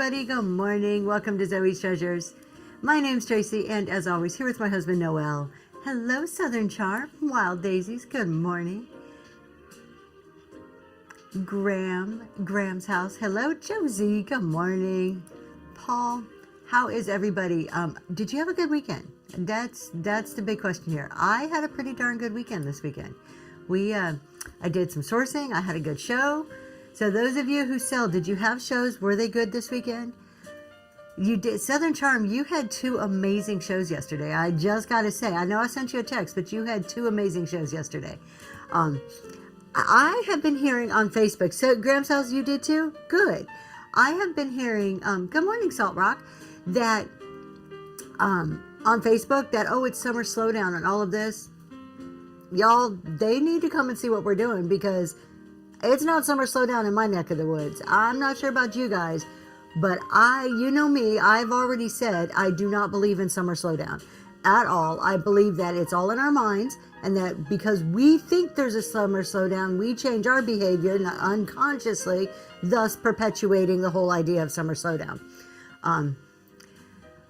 everybody. Good morning. Welcome to Zoe's Treasures. My name's Tracy, and as always, here with my husband, Noel. Hello, Southern Charm. Wild Daisies, good morning. Graham's house. Hello, Josie. Good morning. Paul, how is everybody? Did you have a good weekend? That's the big question here. I had a pretty darn good weekend this weekend. I did some sourcing. I had a good show. So those of you who sell, did you have shows? Were they good this weekend? You did. Southern Charm, you had 2 amazing shows yesterday. I just got to say, I know I sent you a text, but you had 2 amazing shows yesterday. I have been hearing on Facebook, so Graham's house, you did too? Good. I have been hearing, good morning, Salt Rock, that on Facebook that, oh, it's summer slowdown and all of this. Y'all, they need to come and see what we're doing, because it's not summer slowdown in my neck of the woods. I'm not sure about you guys, but you know me, I've already said I do not believe in summer slowdown at all. I believe that it's all in our minds, and that because we think there's a summer slowdown, we change our behavior unconsciously, thus perpetuating the whole idea of summer slowdown.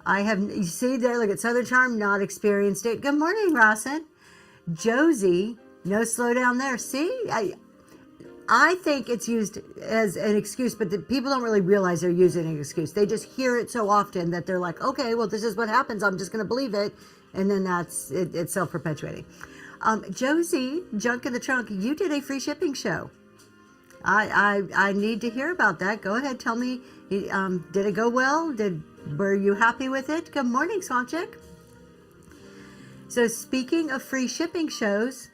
You see there, look at Southern Charm, not experienced it. Good morning, Rawson. Josie, no slowdown there. See, I think it's used as an excuse, but people don't really realize they're using an excuse. They just hear it so often that they're like, okay, well, this is what happens. I'm just going to believe it. And then it's self-perpetuating. Josie, Junk in the Trunk, you did a free shipping show. I need to hear about that. Go ahead. Tell me, did it go well? Were you happy with it? Good morning, Swamp Chick. So speaking of free shipping shows,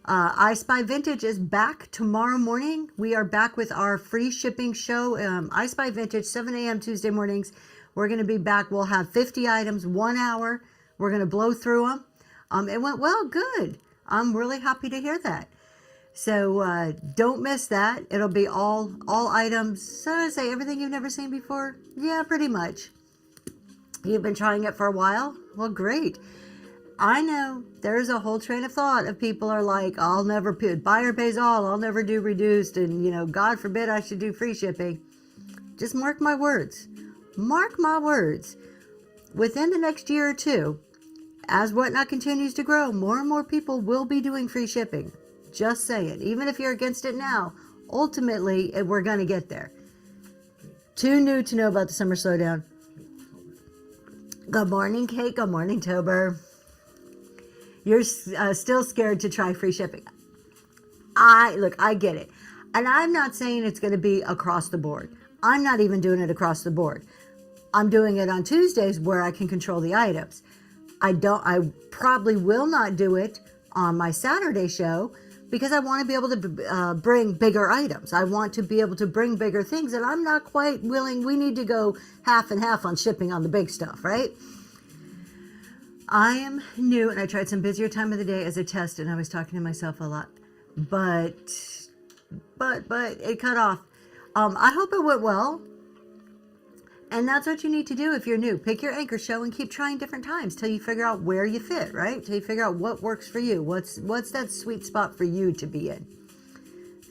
I Spy Vintage is back tomorrow morning. We are back with our free shipping show. I Spy Vintage, 7 a.m. Tuesday mornings. We're going to be back. We'll have 50 items, 1 hour. We're going to blow through them. It went well, good. I'm really happy to hear that. So don't miss that. It'll be all items. So I say everything you've never seen before. Yeah, pretty much. You've been trying it for a while? Well, great. I know there's a whole train of thought of people are like, I'll never buyer pays all, I'll never do reduced, and God forbid I should do free shipping. Just mark my words. Mark my words. Within the next year or two, as Whatnot continues to grow, more and more people will be doing free shipping. Just saying. Even if you're against it now, ultimately we're going to get there. Too new to know about the summer slowdown. Good morning, Kate. Good morning, Tober. You're still scared to try free shipping. I get it. And I'm not saying it's going to be across the board. I'm not even doing it across the board. I'm doing it on Tuesdays where I can control the items. I probably will not do it on my Saturday show because I want to be able to bring bigger items. I want to be able to bring bigger things, and I'm not quite willing. We need to go half and half on shipping on the big stuff, right? I am new, and I tried some busier time of the day as a test, and I was talking to myself a lot, but it cut off. I hope it went well, and that's what you need to do if you're new. Pick your anchor show and keep trying different times till you figure out where you fit, right? Till you figure out what works for you. What's that sweet spot for you to be in?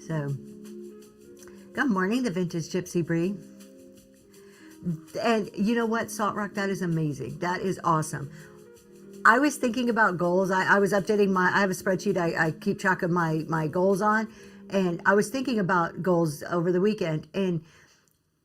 So, good morning, the Vintage Gypsy Bree. And you know what, Salt Rock, that is amazing. That is awesome. I was thinking about goals. I was updating I have a spreadsheet I keep track of my goals on. And I was thinking about goals over the weekend. And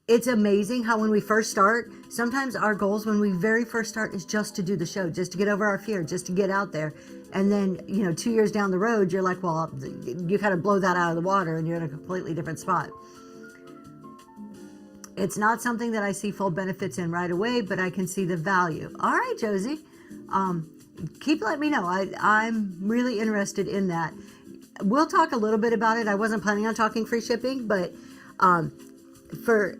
it's amazing how when we first start, sometimes our goals when we very first start is just to do the show, just to get over our fear, just to get out there. And then, 2 years down the road, you're like, well, you kind of blow that out of the water and you're in a completely different spot. It's not something that I see full benefits in right away, but I can see the value. All right, Josie. Keep letting me know. I'm really interested in that. We'll talk a little bit about it. I wasn't planning on talking free shipping, but for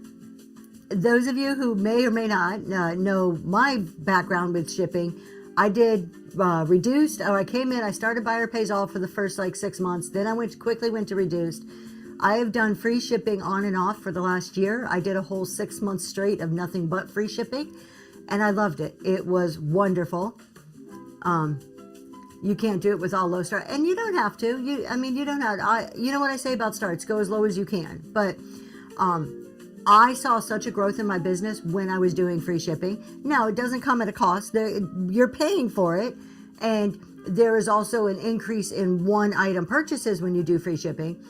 those of you who may or may not know my background with shipping, I did reduced. I came in, I started buyer pays all for the first 6 months. Then I quickly went to reduced. I have done free shipping on and off for the last year. I did a whole 6 months straight of nothing but free shipping, and I loved it. It was wonderful. You can't do it with all low start, and you don't have to. You don't have. You know what I say about starts: go as low as you can. But I saw such a growth in my business when I was doing free shipping. Now, it doesn't come at a cost. You're paying for it. And there is also an increase in one item purchases when you do free shipping.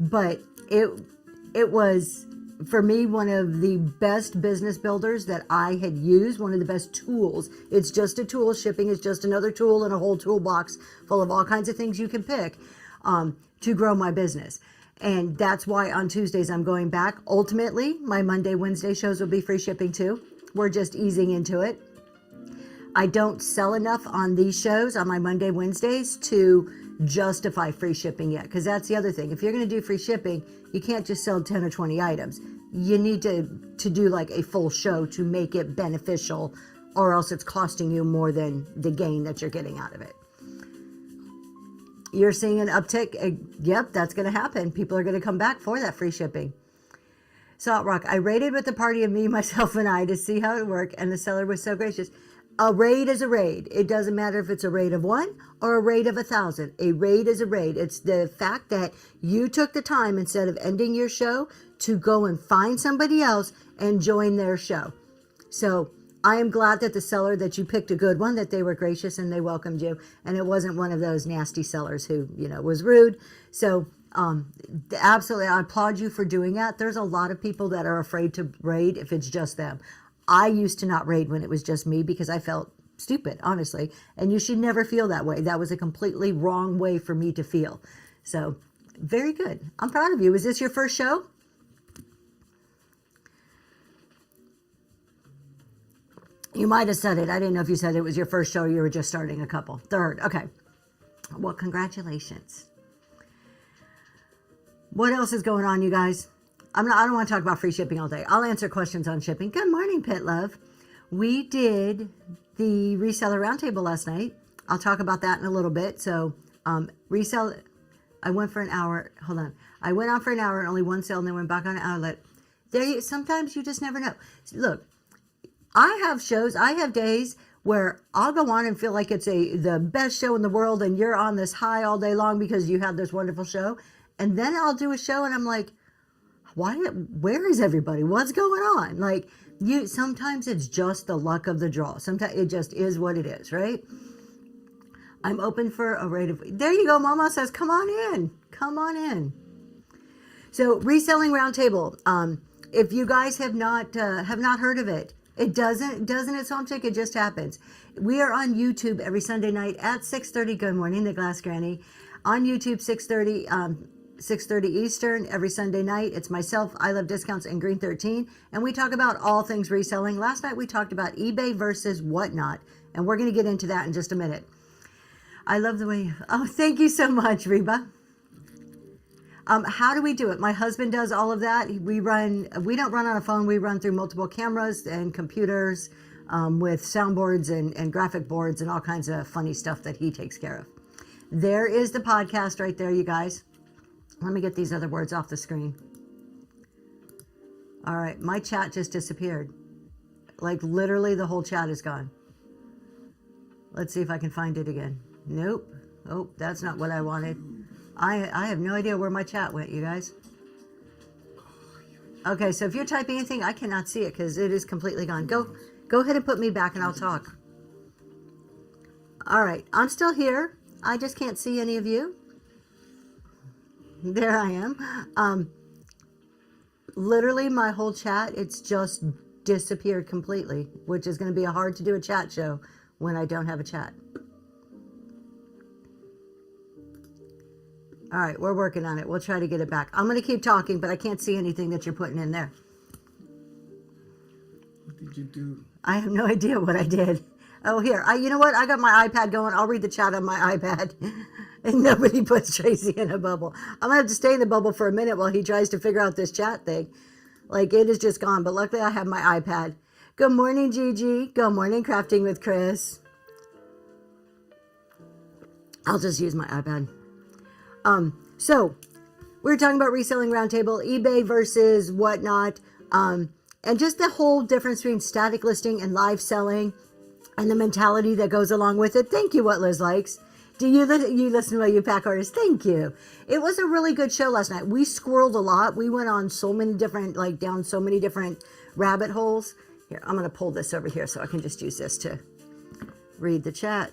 But it was, for me, one of the best business builders that I had used, one of the best tools. It's just a tool. Shipping is just another tool in a whole toolbox full of all kinds of things you can pick to grow my business. And that's why on Tuesdays I'm going back. Ultimately, my Monday, Wednesday shows will be free shipping too. We're just easing into it. I don't sell enough on these shows on my Monday, Wednesdays to justify free shipping yet. Because that's the other thing. If you're going to do free shipping, you can't just sell 10 or 20 items. You need to do like a full show to make it beneficial, or else it's costing you more than the gain that you're getting out of it. You're seeing an uptick. Yep, that's going to happen. People are going to come back for that free shipping. Salt Rock, I raided with the party of me, myself, and I to see how it worked, and the seller was so gracious. A raid is a raid. It doesn't matter if it's a raid of 1 or a raid of 1,000. A raid is a raid. It's the fact that you took the time, instead of ending your show, to go and find somebody else and join their show. So I am glad that the seller, that you picked a good one, that they were gracious and they welcomed you. And it wasn't one of those nasty sellers who, was rude. So absolutely, I applaud you for doing that. There's a lot of people that are afraid to raid if it's just them. I used to not raid when it was just me because I felt stupid, honestly. And you should never feel that way. That was a completely wrong way for me to feel. So very good. I'm proud of you. Is this your first show? You might have said it. I didn't know if you said it was your first show or you were just starting a couple. Third. Okay. Well, congratulations. What else is going on, you guys? I don't want to talk about free shipping all day. I'll answer questions on shipping. Good morning, Pit Love. We did the reseller roundtable last night. I'll talk about that in a little bit. So, resell. I went for an hour. Hold on. I went on for an hour and only one sale, and then went back on an outlet. Sometimes you just never know. Look, I have shows. I have days where I'll go on and feel like it's the best show in the world, and you're on this high all day long because you have this wonderful show. And then I'll do a show, and I'm like, where is everybody? What's going on? Like, sometimes it's just the luck of the draw. Sometimes it just is what it is, right? I'm open for a rate of, there you go. Mama says, come on in. Come on in. So reselling roundtable. If you guys have not heard of it, it doesn't its own tick. It just happens. We are on YouTube every Sunday night at 6:30. Good morning, the Glass Granny. On YouTube, 6:30 Eastern every Sunday night. It's myself, I Love Discounts, and Green 13, and we talk about all things reselling. Last night we talked about eBay versus whatnot, and we're going to get into that in just a minute. I love the way. Oh, thank you so much, Reba. How do we do it? My husband does all of that. We don't run on a phone. We run through multiple cameras and computers with soundboards and graphic boards and all kinds of funny stuff that he takes care of. There is the podcast right there, you guys. Let me get these other words off the screen. All right, my chat just disappeared. Like literally the whole chat is gone. Let's see if I can find it again. Nope. Oh, that's not what I wanted. I have no idea where my chat went, you guys. Okay, so if you're typing anything, I cannot see it because it is completely gone. Go ahead and put me back and I'll talk. All right, I'm still here. I just can't see any of you. There I am. Literally my whole chat, it's just disappeared completely, which is going to be hard to do a chat show when I don't have a chat. All right, we're working on it. We'll try to get it back. I'm going to keep talking, but I can't see anything that you're putting in there. What did you do? I have no idea what I did. Oh, here. You know what? I got my iPad going. I'll read the chat on my iPad. And nobody puts Tracy in a bubble. I'm going to have to stay in the bubble for a minute while he tries to figure out this chat thing. Like, it is just gone. But luckily, I have my iPad. Good morning, Gigi. Good morning, Crafting with Chris. I'll just use my iPad. So we're talking about reselling roundtable, eBay versus whatnot, and just the whole difference between static listing and live selling and the mentality that goes along with it. Thank you, What Liz Likes. you listen to you pack artists? Thank you. It was a really good show last night. We squirreled a lot. We went on so many different, like down so many different rabbit holes. Here, I'm going to pull this over here so I can just use this to read the chat.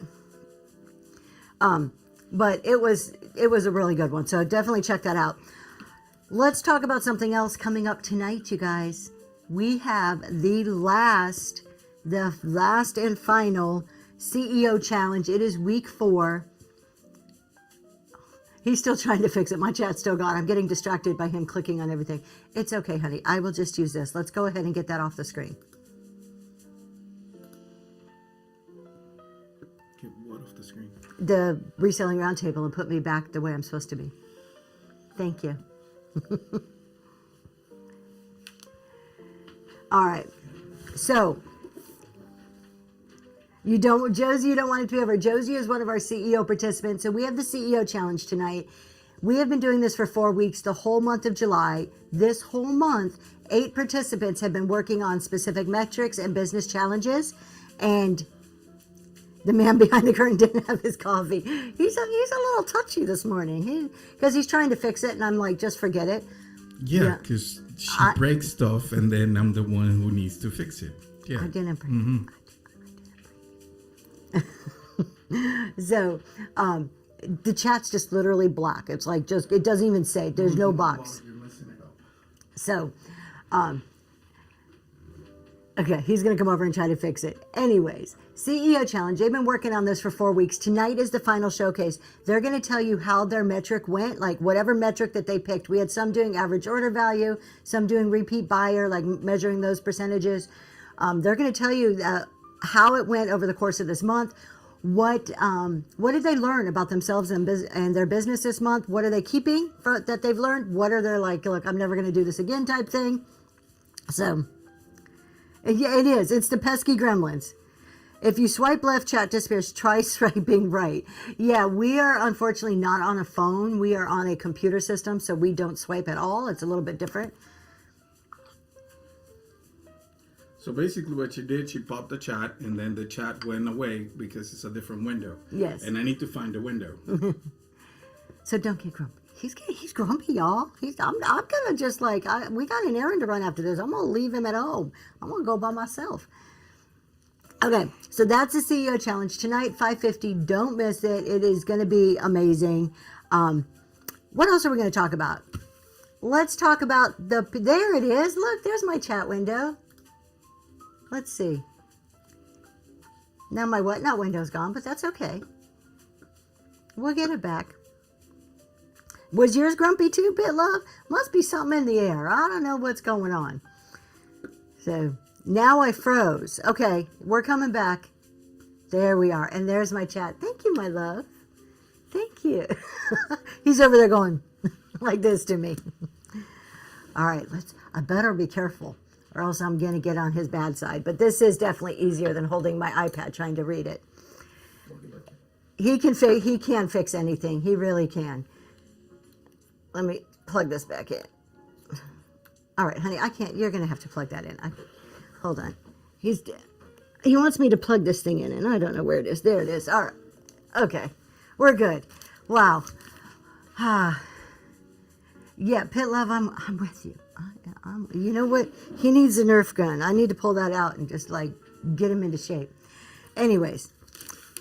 But it was a really good one. So definitely check that out. Let's talk about something else coming up tonight, you guys. We have the last and final CEO challenge. It is week 4. He's still trying to fix it. My chat's still gone. I'm getting distracted by him clicking on everything. It's okay, honey. I will just use this. Let's go ahead and get that off the screen. Get what off the screen? The reselling roundtable, and put me back the way I'm supposed to be. Thank you. All right. So, Josie, you don't want it to be over. Josie is one of our CEO participants. So we have the CEO challenge tonight. We have been doing this for 4 weeks, the whole month of July. This whole month, 8 participants have been working on specific metrics and business challenges. And the man behind the curtain didn't have his coffee. He's a little touchy this morning because he's trying to fix it. And I'm like, just forget it. Yeah, because she breaks stuff and then I'm the one who needs to fix it. Yeah. I didn't break it. So, the chat's just literally black. It's like it doesn't even say. There's no box. So, okay, he's going to come over and try to fix it. Anyways, CEO challenge. They've been working on this for 4 weeks. Tonight is the final showcase. They're going to tell you how their metric went, like whatever metric that they picked. We had some doing average order value, some doing repeat buyer, like measuring those percentages. They're going to tell you how it went over the course of this month. What did they learn about themselves and their business this month? What are they keeping that they've learned? What are their like, look, I'm never going to do this again type thing? So, yeah, it is. It's the pesky gremlins. If you swipe left, chat disappears. Try swiping right. Yeah, we are unfortunately not on a phone. We are on a computer system, so we don't swipe at all. It's a little bit different. So basically what she did, she popped the chat and then the chat went away because it's a different window. Yes. And I need to find the window. So don't get grumpy. He's grumpy, y'all. I'm gonna just like, we got an errand to run after this. I'm gonna leave him at home. I'm gonna go by myself. Okay, so that's the CEO challenge tonight, 5:50. Don't miss it. It is gonna be amazing. What else are we gonna talk about? Let's talk about there it is. Look, there's my chat window. Let's see. Now my not window's gone, but that's okay. We'll get it back. Was yours grumpy too, Bit Love? Must be something in the air. I don't know what's going on. So now I froze. Okay, we're coming back. There we are. And there's my chat. Thank you, my love. Thank you. He's over there going like this to me. All right, I better be careful, or else I'm going to get on his bad side. But this is definitely easier than holding my iPad trying to read it. He can fix anything. He really can. Let me plug this back in. All right, honey, I can't. You're going to have to plug that in. Hold on. He wants me to plug this thing in, and I don't know where it is. There it is. All right. Okay. We're good. Wow. Yeah, Pit Love, I'm with you. You know what? He needs a Nerf gun. I need to pull that out and just like get him into shape. Anyways,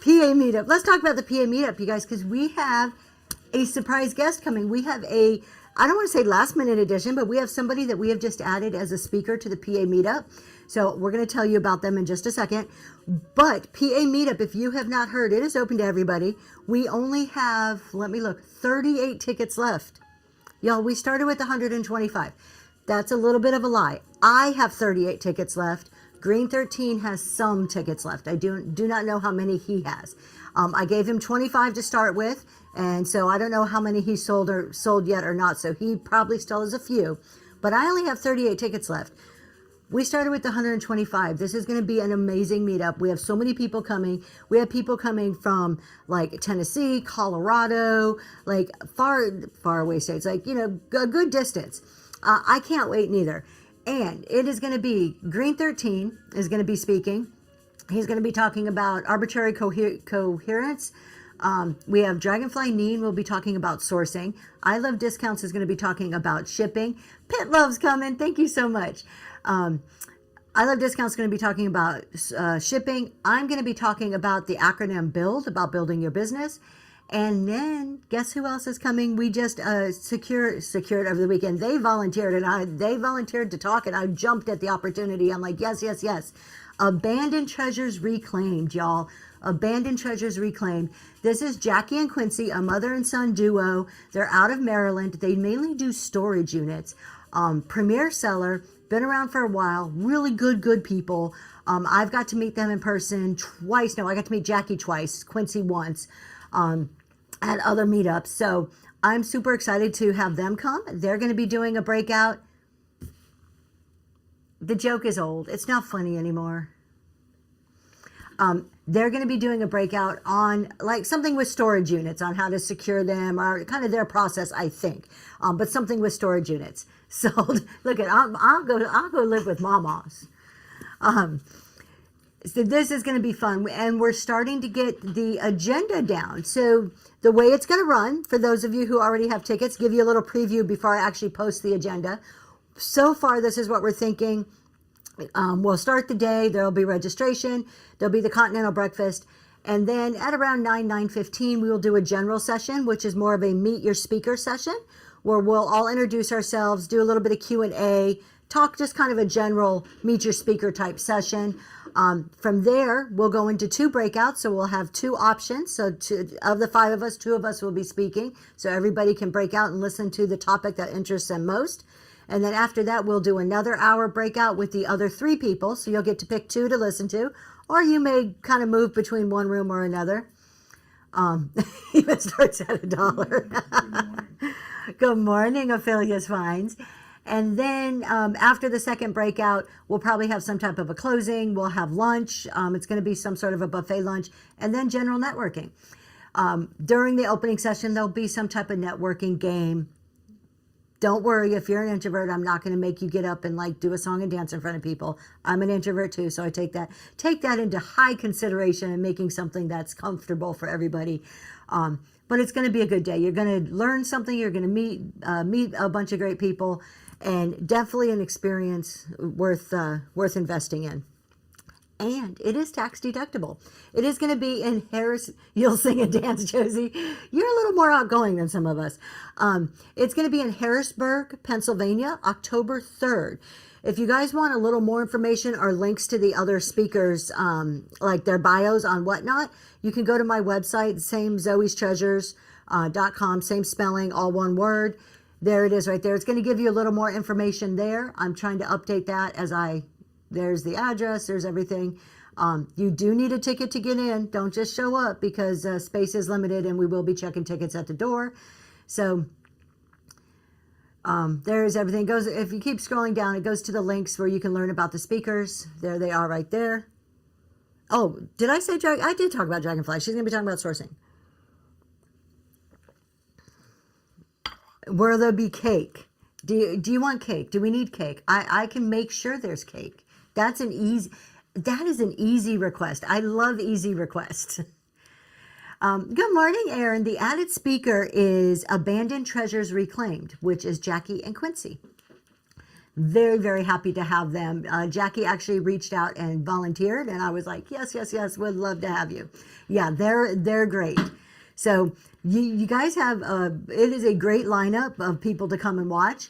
PA meetup. Let's talk about the PA meetup, you guys, because we have a surprise guest coming. We have I don't want to say last minute edition, but we have somebody that we have just added as a speaker to the PA meetup. So we're going to tell you about them in just a second. But PA meetup, if you have not heard, it is open to everybody. We only have, let me look, 38 tickets left. Y'all, we started with 125. That's a little bit of a lie. I have 38 tickets left. Green 13 has some tickets left. I do not know how many he has. I gave him 25 to start with, and so I don't know how many he sold yet or not. So he probably still has a few, but I only have 38 tickets left. We started with 125. This is going to be an amazing meetup. We have so many people coming. We have people coming from like Tennessee, Colorado, like far away states, like, you know, a good distance. I can't wait neither. And it is going to be Green 13 is going to be speaking. He's going to be talking about arbitrary coherence, We have Dragonfly Neen will be talking about sourcing. I Love Discounts is going to be talking about shipping. Pit Love's coming. Thank you so much. I Love Discounts is going to be talking about shipping. I'm going to be talking about the acronym BUILD, about building your business. And then guess who else is coming? We just secured over the weekend. They volunteered they volunteered to talk, and I jumped at the opportunity. I'm like, yes, yes, yes. Abandoned Treasures Reclaimed, y'all. Abandoned Treasures Reclaimed. This is Jackie and Quincy, a mother and son duo. They're out of Maryland. They mainly do storage units. Premier seller, been around for a while. Really good people. I've got to meet them in person twice. No, I got to meet Jackie twice, Quincy once. At other meetups. So I'm super excited to have them come. They're going to be doing a breakout. The joke is old. It's not funny anymore. They're going to be doing a breakout on like something with storage units, on how to secure them, or kind of their process, I think. But something with storage units. So look at, I'll go live with mamas. So this is going to be fun, and we're starting to get the agenda down. So the way it's going to run, for those of you who already have tickets, give you a little preview before I actually post the agenda. So far, this is what we're thinking. We'll start the day. There'll be registration. There'll be the continental breakfast. And then at around 9:15, we will do a general session, which is more of a meet your speaker session, where we'll all introduce ourselves, do a little bit of Q&A, talk just kind of a general meet your speaker type session. From there, we'll go into 2 breakouts. So we'll have 2 options. So of the 5 of us, 2 of us will be speaking. So everybody can break out and listen to the topic that interests them most. And then after that, we'll do another hour breakout with the other 3 people. So you'll get to pick 2 to listen to, or you may kind of move between one room or another. Even starts at $1. Good morning, Ophelia's Finds. And then after the second breakout, we'll probably have some type of a closing. We'll have lunch. It's going to be some sort of a buffet lunch, and then general networking. During the opening session, there'll be some type of networking game. Don't worry, if you're an introvert, I'm not going to make you get up and like do a song and dance in front of people. I'm an introvert too, so I take that into high consideration in making something that's comfortable for everybody. But it's going to be a good day. You're going to learn something. You're going to meet a bunch of great people. And definitely an experience worth investing in. And it is tax deductible. It is going to be in Harris. You'll sing and dance, Josie. You're a little more outgoing than some of us. It's going to be in Harrisburg, Pennsylvania, October 3rd. If you guys want a little more information or links to the other speakers, like their bios on whatnot, you can go to my website, same zoe'streasures.com, same spelling, all one word. There it is right there. It's going to give you a little more information there. I'm trying to update that there's the address, there's everything. You do need a ticket to get in. Don't just show up, because space is limited and we will be checking tickets at the door. So there's everything. If you keep scrolling down, it goes to the links where you can learn about the speakers. There they are right there. Oh, did I say I did talk about Dragonfly. She's going to be talking about sourcing. Will there be cake? Do you want cake? Do we need cake? I can make sure there's cake. That is an easy request. I love easy requests. Good morning, Aaron. The added speaker is Abandoned Treasures Reclaimed, which is Jackie and Quincy. Very, very happy to have them. Jackie actually reached out and volunteered, and I was like, yes, would love to have you. Yeah, they're great. So you guys have, it is a great lineup of people to come and watch.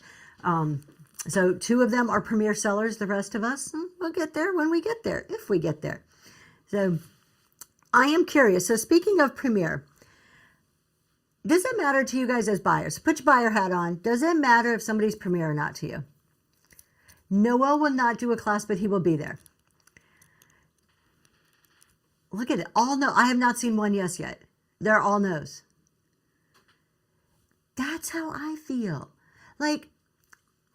So 2 of them are premier sellers. The rest of us, we'll get there when we get there, if we get there. So I am curious. So speaking of premier, does it matter to you guys as buyers? Put your buyer hat on. Does it matter if somebody's premier or not to you? Noel will not do a class, but he will be there. Look at it. All no. I have not seen one yes yet. They're all no's. That's how I feel. Like,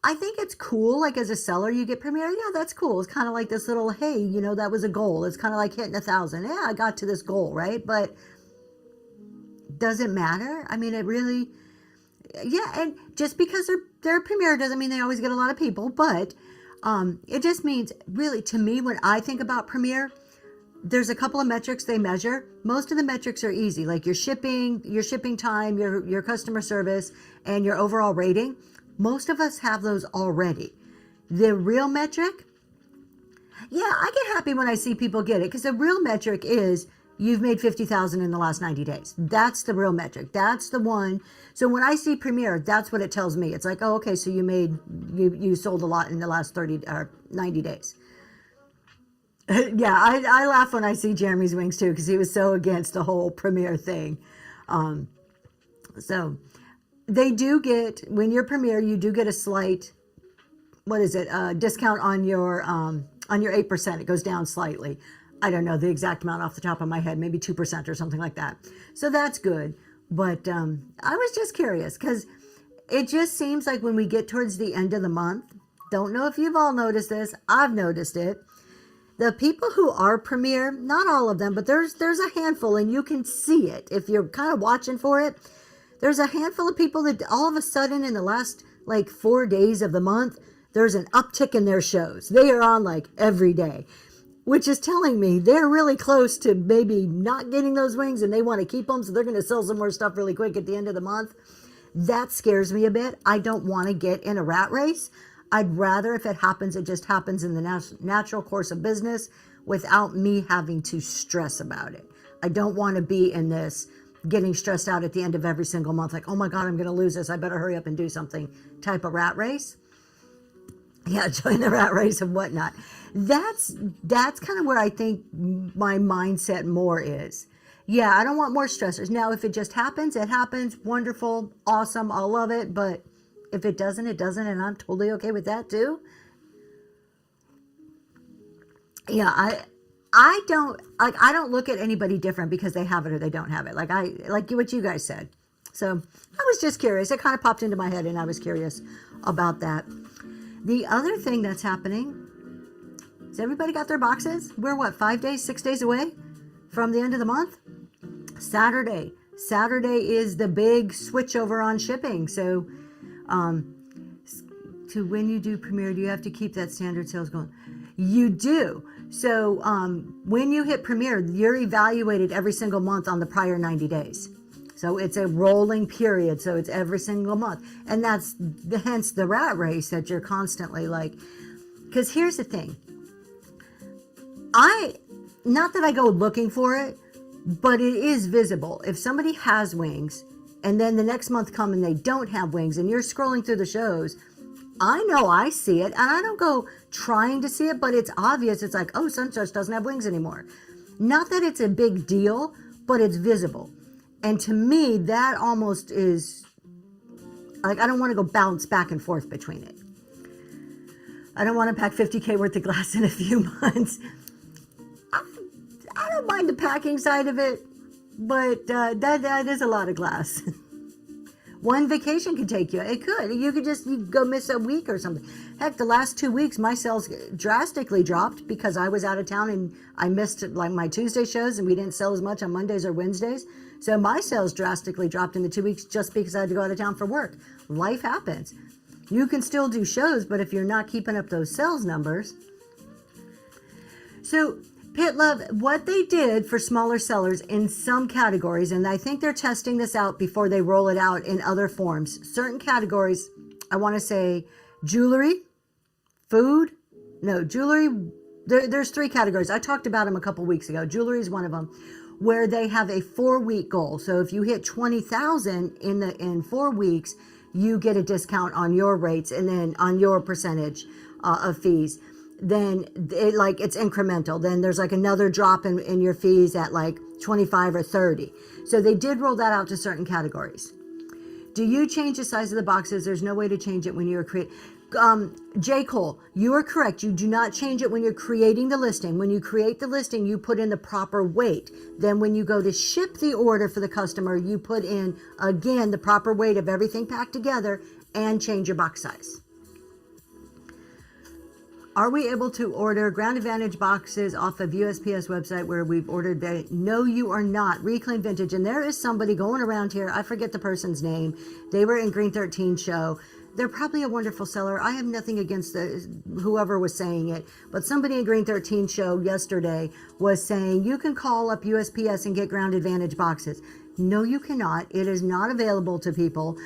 I think it's cool. Like, as a seller, you get premier. Yeah, that's cool. It's kind of like this little, hey, that was a goal. It's kind of like hitting 1,000. Yeah, I got to this goal, right? But does it matter? I mean, it really, yeah. And just because they're a premier doesn't mean they always get a lot of people. But it just means, really, to me, when I think about premier, there's a couple of metrics they measure. Most of the metrics are easy, like your shipping time, your customer service, and your overall rating. Most of us have those already. The real metric, yeah, I get happy when I see people get it, because the real metric is you've made 50,000 in the last 90 days. That's the real metric. That's the one. So when I see Premier, that's what it tells me. It's like, oh, okay, so you sold a lot in the last 30 or 90 days. Yeah, I laugh when I see Jeremy's wings too, because he was so against the whole Premier thing. So they do get, when you're Premier, you do get a slight, discount on your 8%. It goes down slightly. I don't know the exact amount off the top of my head, maybe 2% or something like that. So that's good. But I was just curious, because it just seems like when we get towards the end of the month, don't know if you've all noticed this, I've noticed it. The people who are Premier, not all of them, but there's a handful, and you can see it if you're kind of watching for it. There's a handful of people that all of a sudden in the last like 4 days of the month, there's an uptick in their shows. They are on like every day, which is telling me they're really close to maybe not getting those wings, and they want to keep them, so they're going to sell some more stuff really quick at the end of the month. That scares me a bit. I don't want to get in a rat race. I'd rather, if it happens, it just happens in the natural course of business without me having to stress about it. I don't want to be in this getting stressed out at the end of every single month, like, oh my God, I'm going to lose this, I better hurry up and do something type of rat race. Yeah, join the rat race and whatnot. That's kind of where I think my mindset more is. Yeah, I don't want more stressors. Now, if it just happens, it happens. Wonderful, awesome, I'll love it. But if it doesn't, it doesn't, and I'm totally okay with that too. Yeah, I don't look at anybody different because they have it or they don't have it. Like what you guys said. So I was just curious. It kind of popped into my head, and I was curious about that. The other thing that's happening is everybody got their boxes. We're 5 days, 6 days away from the end of the month. Saturday is the big switch over on shipping. So to when you do Premier, do you have to keep that standard sales going? You do. So when you hit Premier, you're evaluated every single month on the prior 90 days. So it's a rolling period. So it's every single month. And that's hence the rat race that you're constantly like, because here's the thing. Not that I go looking for it, but it is visible. If somebody has wings and then the next month come and they don't have wings and you're scrolling through the shows, I know I see it, and I don't go trying to see it, but it's obvious. It's like, oh, such doesn't have wings anymore. Not that it's a big deal, but it's visible. And to me, that almost is like, I don't want to go bounce back and forth between it. I don't want to pack 50K worth of glass in a few months. I don't mind the packing side of it, but that is a lot of glass. One vacation could take you. It could. You go miss a week or something. Heck, the last 2 weeks, my sales drastically dropped because I was out of town and I missed like my Tuesday shows, and we didn't sell as much on Mondays or Wednesdays. So my sales drastically dropped in the 2 weeks just because I had to go out of town for work. Life happens. You can still do shows, but if you're not keeping up those sales numbers. So Pit Love, what they did for smaller sellers in some categories, and I think they're testing this out before they roll it out in other forms. Certain categories, I want to say jewelry, food, no, jewelry. There's 3 categories. I talked about them a couple weeks ago. Jewelry is one of them, where they have a 4-week goal. So if you hit 20,000 in 4 weeks, you get a discount on your rates and then on your percentage of fees. Then it's incremental. Then there's like another drop in your fees at like 25 or 30. So they did roll that out to certain categories. Do you change the size of the boxes? There's no way to change it when you're creating. J. Cole, you are correct. You do not change it when you're creating the listing. When you create the listing, you put in the proper weight. Then when you go to ship the order for the customer, you put in, again, the proper weight of everything packed together and change your box size. Are we able to order Ground Advantage boxes off of USPS website where we've ordered that? No, you are not. Reclaim Vintage. And there is somebody going around here. I forget the person's name. They were in Green 13 show. they're probably a wonderful seller. I have nothing against whoever was saying it, but somebody in Green 13 show yesterday was saying you can call up USPS and get Ground Advantage boxes. No, you cannot. It is not available to people.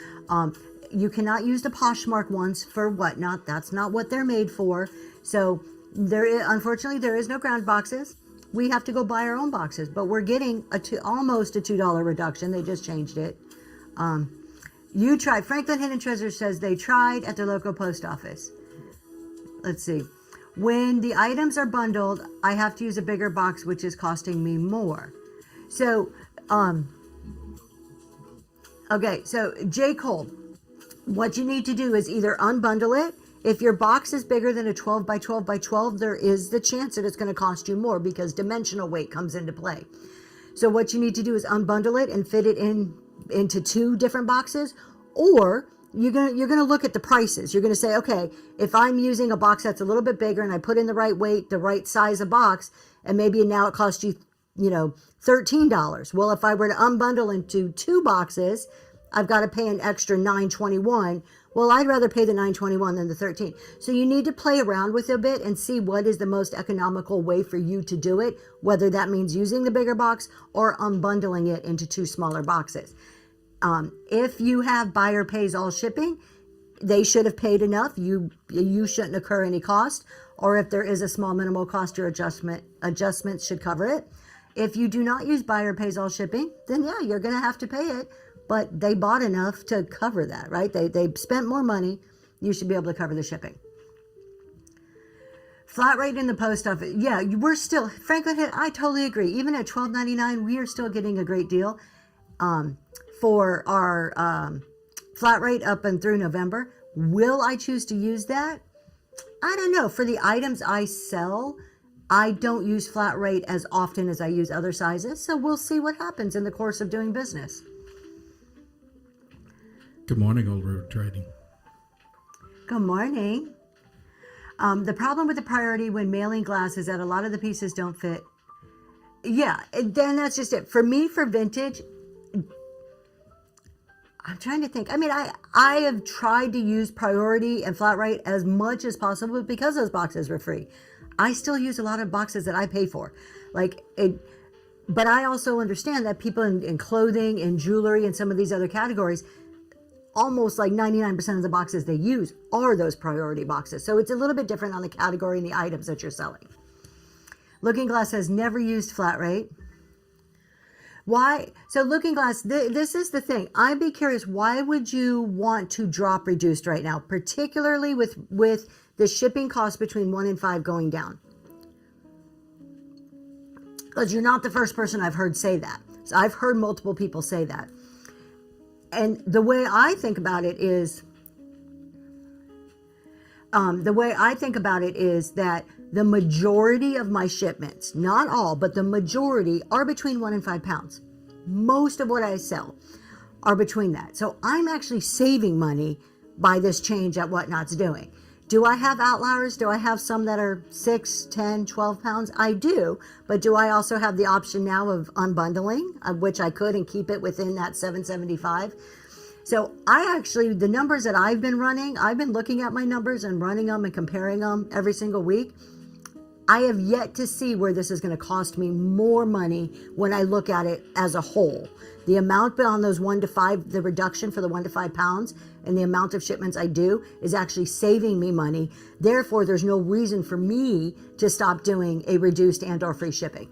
You cannot use the Poshmark ones for whatnot. That's not what they're made for. So unfortunately, there is no ground boxes. We have to go buy our own boxes, but we're getting almost a $2 reduction. They just changed it. You tried. Franklin Hidden Treasure says they tried at their local post office. Let's see. When the items are bundled, I have to use a bigger box, which is costing me more. So, okay. So J. Cole, what you need to do is either unbundle it. If your box is bigger than a 12 by 12 by 12, there is the chance that it's going to cost you more because dimensional weight comes into play. So what you need to do is unbundle it and fit it into 2 different boxes, or you're gonna look at the prices. You're gonna say, okay, if I'm using a box that's a little bit bigger and I put in the right weight, the right size of box, and maybe now it costs you, $13. Well, if I were to unbundle into 2 boxes, I've got to pay an extra $9.21. Well, I'd rather pay the $9.21 than the $13. So you need to play around with it a bit and see what is the most economical way for you to do it, whether that means using the bigger box or unbundling it into 2 smaller boxes. If you have buyer pays all shipping, they should have paid enough. You shouldn't incur any cost. Or if there is a small minimal cost, your adjustments should cover it. If you do not use buyer pays all shipping, then yeah, you're going to have to pay it. But they bought enough to cover that, right? They spent more money. You should be able to cover the shipping. Flat rate in the post office. Yeah, we're still, Franklin, I totally agree. Even at $12.99, we are still getting a great deal for our flat rate up and through November. Will I choose to use that? I don't know. For the items I sell, I don't use flat rate as often as I use other sizes. So we'll see what happens in the course of doing business. Good morning, Old Road Trading. Good morning. The problem with the priority when mailing glass is that a lot of the pieces don't fit. Yeah, then that's just it. For me, for vintage, I'm trying to think. I mean, I have tried to use priority and flat rate as much as possible because those boxes were free. I still use a lot of boxes that I pay for. But I also understand that people in clothing and jewelry and some of these other categories, almost like 99% of the boxes they use are those priority boxes. So it's a little bit different on the category and the items that you're selling. Looking Glass has never used flat rate. Why? So Looking Glass, this is the thing. I'd be curious, why would you want to drop reduced right now, particularly with the shipping cost between 1 and 5 going down? Because you're not the first person I've heard say that. So I've heard multiple people say that. And the way I think about it is, that the majority of my shipments, not all, but the majority are between 1 and 5 pounds. Most of what I sell are between that. So I'm actually saving money by this change at Whatnot's doing. Do I have outliers? Do I have some that are 6, 10, 12 pounds? I do. But do I also have the option now of unbundling, of which I could and keep it within that $7.75? So the numbers that I've been running, I've been looking at my numbers and running them and comparing them every single week. I have yet to see where this is going to cost me more money when I look at it as a whole. The amount on those 1 to 5, the reduction for the 1 to 5 pounds and the amount of shipments I do is actually saving me money. Therefore, there's no reason for me to stop doing a reduced and or free shipping.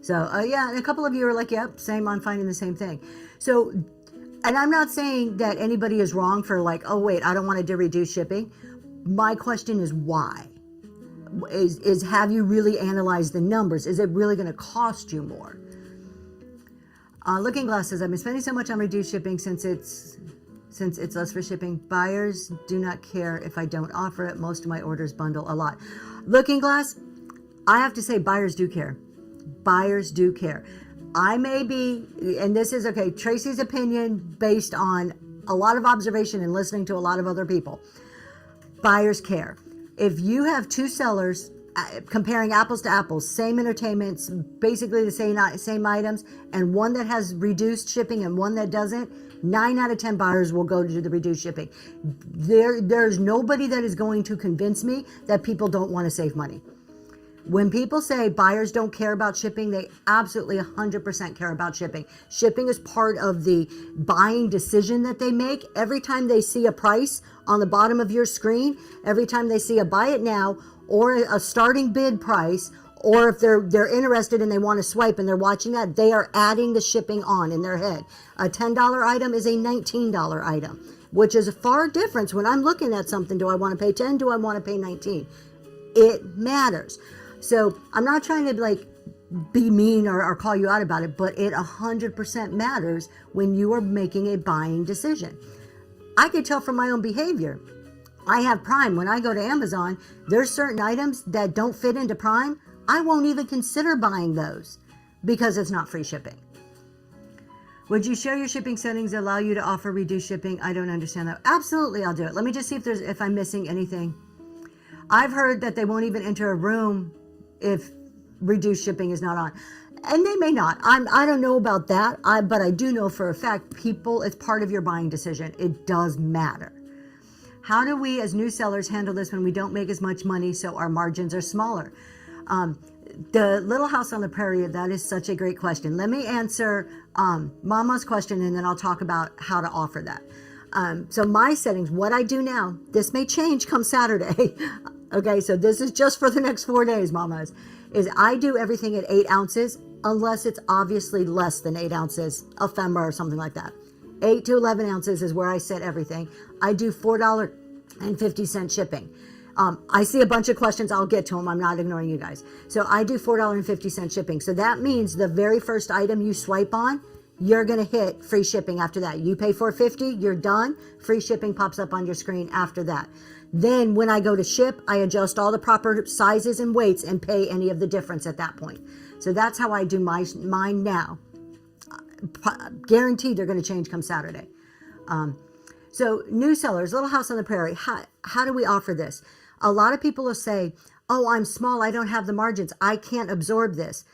So yeah, and a couple of you are like, yep, same, I'm finding the same thing. So, and I'm not saying that anybody is wrong for like, oh wait, I don't want to do reduced shipping. My question is why? Is have you really analyzed the numbers? Is it really going to cost you more? Looking Glass says, I've been spending so much on reduced shipping since it's less for shipping. Buyers do not care if I don't offer it. Most of my orders bundle a lot. Looking Glass, I have to say buyers do care. Buyers do care. I may be, and this is, okay, Tracy's opinion based on a lot of observation and listening to a lot of other people. Buyers care. If you have 2 sellers comparing apples to apples, same entertainments, basically the same items, and one that has reduced shipping and one that doesn't, 9 out of 10 buyers will go to the reduced shipping. There's nobody that is going to convince me that people don't want to save money. When people say buyers don't care about shipping, they absolutely 100% care about shipping. Shipping is part of the buying decision that they make. Every time they see a price on the bottom of your screen, every time they see a buy it now or a starting bid price, or if they're interested and they want to swipe and they're watching that, they are adding the shipping on in their head. A $10 item is a $19 item, which is a far difference. When I'm looking at something, do I want to pay 10? Do I want to pay 19? It matters. So I'm not trying to like be mean or call you out about it, but it 100% matters when you are making a buying decision. I could tell from my own behavior. I have Prime. When I go to Amazon, there's certain items that don't fit into Prime. I won't even consider buying those because it's not free shipping. Would you share your shipping settings that allow you to offer reduced shipping? I don't understand that. Absolutely, I'll do it. Let me just see if I'm missing anything. I've heard that they won't even enter a room if reduced shipping is not on. And they may not. I don't know about that. But I do know for a fact, people, it's part of your buying decision. It does matter. How do we as new sellers handle this when we don't make as much money so our margins are smaller? The Little House on the Prairie, that is such a great question. Let me answer Mama's question and then I'll talk about how to offer that. So my settings, what I do now, this may change come Saturday. Okay, so this is just for the next 4 days, Mamas, is I do everything at 8 ounces unless it's obviously less than 8 ounces, ephemera or something like that. 8 to 11 ounces is where I set everything. I do $4.50 shipping. I see a bunch of questions. I'll get to them. I'm not ignoring you guys. So I do $4.50 shipping. So that means the very first item you swipe on, you're going to hit free shipping after that. You pay $4.50, you're done. Free shipping pops up on your screen after that. Then when I go to ship, I adjust all the proper sizes and weights and pay any of the difference at that point. So that's how I do mine now. Guaranteed they're going to change come Saturday. So new sellers, Little House on the Prairie, how do we offer this? A lot of people will say, oh, I'm small, I don't have the margins, I can't absorb this.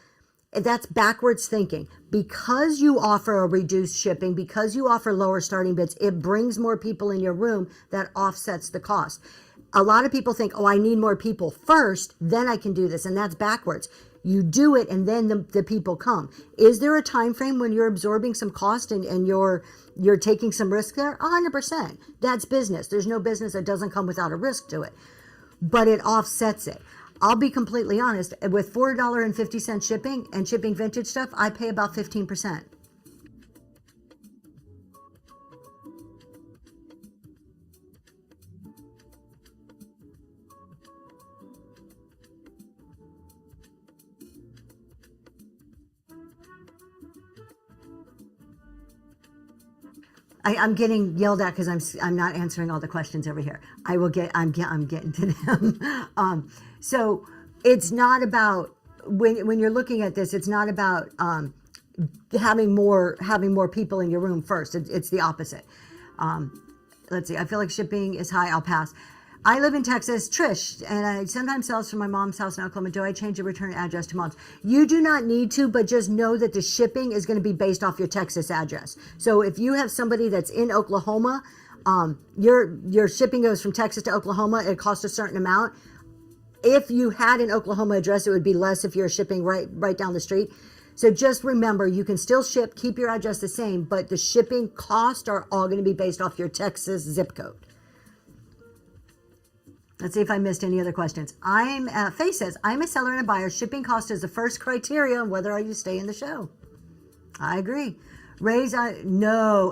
That's backwards thinking. Because you offer a reduced shipping, because you offer lower starting bids, it brings more people in your room that offsets the cost. A lot of people think, oh, I need more people first, then I can do this. And that's backwards. You do it and then the people come. Is there a time frame when you're absorbing some cost and you're taking some risk there? 100%. That's business. There's no business that doesn't come without a risk to it. But it offsets it. I'll be completely honest, with $4.50 shipping and shipping vintage stuff, I pay about 15%. I'm getting yelled at because I'm not answering all the questions over here. I'm getting to them. So it's not about when you're looking at this. It's not about having more people in your room first. It's the opposite. Let's see. I feel like shipping is high. I'll pass. I live in Texas, Trish, and I sometimes sell from my mom's house in Oklahoma. Do I change the return address to mom's? You do not need to, but just know that the shipping is going to be based off your Texas address. So if you have somebody that's in Oklahoma, your shipping goes from Texas to Oklahoma. It costs a certain amount. If you had an Oklahoma address, it would be less if you're shipping right down the street. So just remember, you can still ship, keep your address the same, but the shipping costs are all going to be based off your Texas zip code. Let's see if I missed any other questions. Faye says, I'm a seller and a buyer. Shipping cost is the first criteria on whether you stay in the show. I agree. No,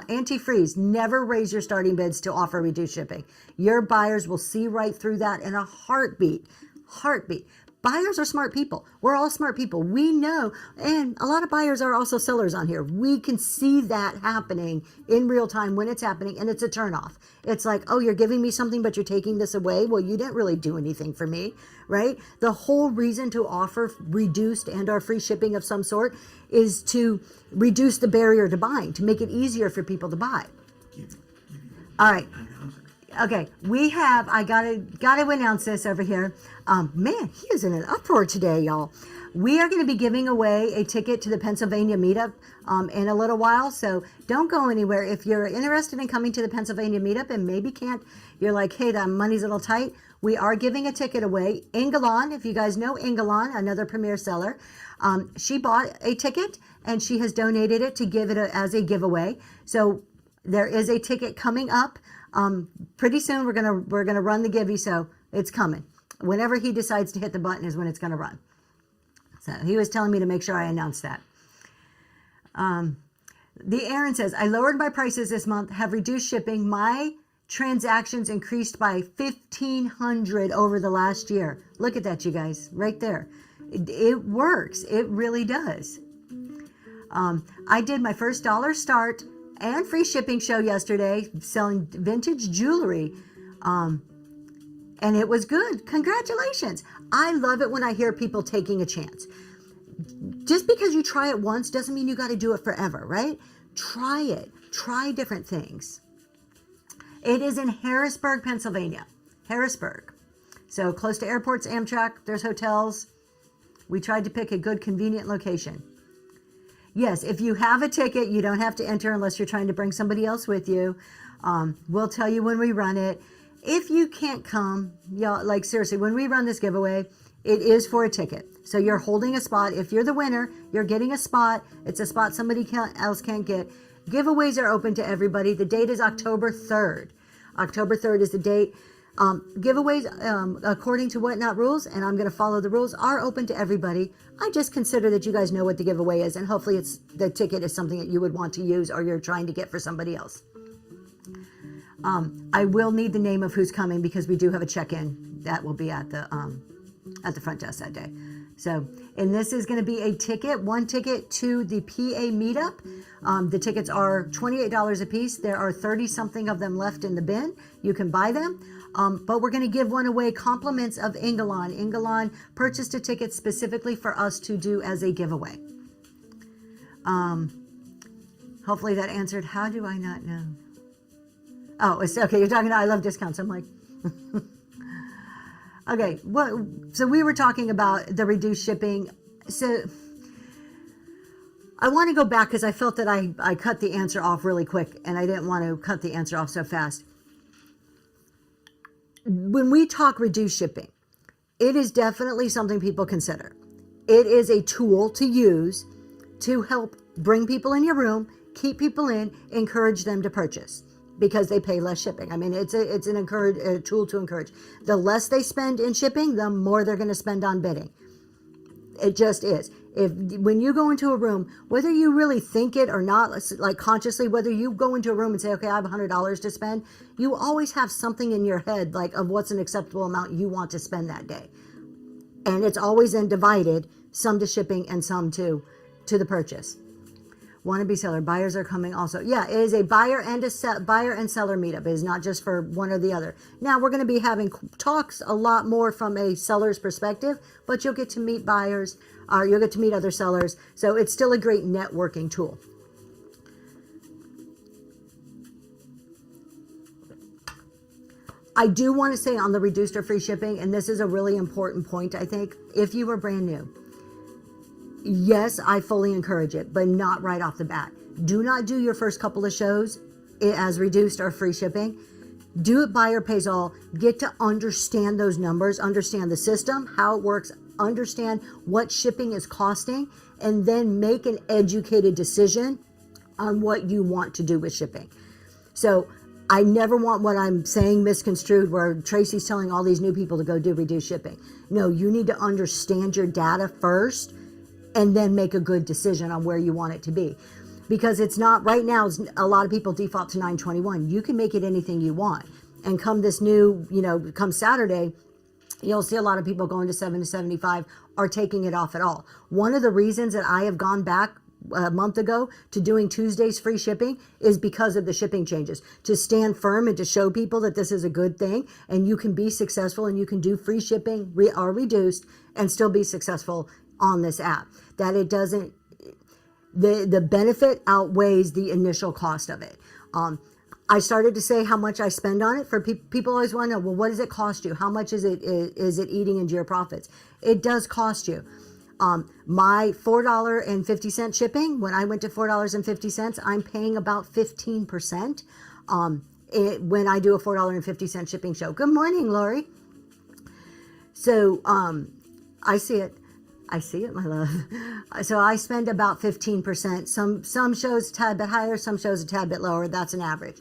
anti-freeze. Never raise your starting bids to offer reduced shipping. Your buyers will see right through that in a heartbeat. Buyers are smart people. We're all smart people. We know, and a lot of buyers are also sellers on here. We can see that happening in real time when it's happening, and it's a turnoff. It's like, oh, you're giving me something, but you're taking this away. Well, you didn't really do anything for me, right? The whole reason to offer reduced and or free shipping of some sort is to reduce the barrier to buying, to make it easier for people to buy. All right. Okay, I gotta announce this over here. Man, he is in an uproar today, y'all. We are going to be giving away a ticket to the Pennsylvania meetup in a little while, so don't go anywhere. If you're interested in coming to the Pennsylvania meetup and maybe can't, you're like, hey, the money's a little tight, we are giving a ticket away. Ingalon, if you guys know Ingalon, another premier seller, she bought a ticket and she has donated it to give it as a giveaway. So there is a ticket coming up. Pretty soon we're gonna run the givey, so it's coming. Whenever he decides to hit the button is when it's gonna run. So he was telling me to make sure I announced that. The Aaron says, I lowered my prices this month, have reduced shipping. My transactions increased by 1,500 over the last year. Look at that, you guys, right there. It works. It really does. I did my first dollar start and free shipping show yesterday selling vintage jewelry. And it was good. Congratulations. I love it when I hear people taking a chance. Just because you try it once doesn't mean you got to do it forever, right? Try it. Try different things. It is in Harrisburg, Pennsylvania. Harrisburg. So close to airports, Amtrak, there's hotels. We tried to pick a good, convenient location. Yes, if you have a ticket, you don't have to enter unless you're trying to bring somebody else with you. We'll tell you when we run it. If you can't come, y'all, like seriously, when we run this giveaway, it is for a ticket. So you're holding a spot. If you're the winner, you're getting a spot. It's a spot somebody else can't get. Giveaways are open to everybody. The date is October 3rd. October 3rd is the date. Giveaways, according to Whatnot rules, and I'm going to follow the rules, are open to everybody. I just consider that you guys know what the giveaway is, and hopefully the ticket is something that you would want to use or you're trying to get for somebody else. I will need the name of who's coming because we do have a check-in that will be at the front desk that day. So, and this is going to be a ticket, one ticket to the PA meetup. The tickets are $28 a piece. There are 30-something of them left in the bin. You can buy them. But we're going to give one away, compliments of Ingalon. Ingalon purchased a ticket specifically for us to do as a giveaway. Hopefully that answered, how do I not know? Oh, it's okay. You're talking about I love discounts. I'm like, okay. So we were talking about the reduced shipping. So I want to go back because I felt that I cut the answer off really quick and I didn't want to cut the answer off so fast. When we talk reduced shipping, it is definitely something people consider. It is a tool to use to help bring people in your room, keep people in, encourage them to purchase because they pay less shipping. I mean, it's a tool to encourage. The less they spend in shipping, the more they're going to spend on bidding. It just is. When you go into a room, whether you really think it or not, like consciously, whether you go into a room and say, okay, I have $100 to spend, you always have something in your head like of what's an acceptable amount you want to spend that day. And it's always then divided, some to shipping and some to the purchase. Wannabe seller, buyers are coming also. Yeah, it is a buyer and seller meetup. It is not just for one or the other. Now we're going to be having talks a lot more from a seller's perspective, but you'll get to meet buyers, or you'll get to meet other sellers. So it's still a great networking tool. I do want to say on the reduced or free shipping, and this is a really important point, I think, if you were brand new, yes, I fully encourage it, but not right off the bat. Do not do your first couple of shows as reduced or free shipping. Do it buyer pays all. Get to understand those numbers, understand the system, how it works, understand what shipping is costing, and then make an educated decision on what you want to do with shipping. So I never want what I'm saying misconstrued where Tracy's telling all these new people to go do reduced shipping. No, you need to understand your data first and then make a good decision on where you want it to be. Because it's not, right now, a lot of people default to 921. You can make it anything you want. And come this new, come Saturday, you'll see a lot of people going to 7 to 75 are taking it off at all. One of the reasons that I have gone back a month ago to doing Tuesdays free shipping is because of the shipping changes, to stand firm and to show people that this is a good thing and you can be successful and you can do free shipping or reduced and still be successful on this app. That it doesn't, the benefit outweighs the initial cost of it. I started to say how much I spend on it. For people always want to know, well, what does it cost you? How much is it eating into your profits? It does cost you. My $4.50 shipping, when I went to $4.50, I'm paying about 15% when I do a $4.50 shipping show. Good morning, Lori. So I see it. I see it, my love. So I spend about 15%. Some shows a tad bit higher, some shows a tad bit lower. That's an average.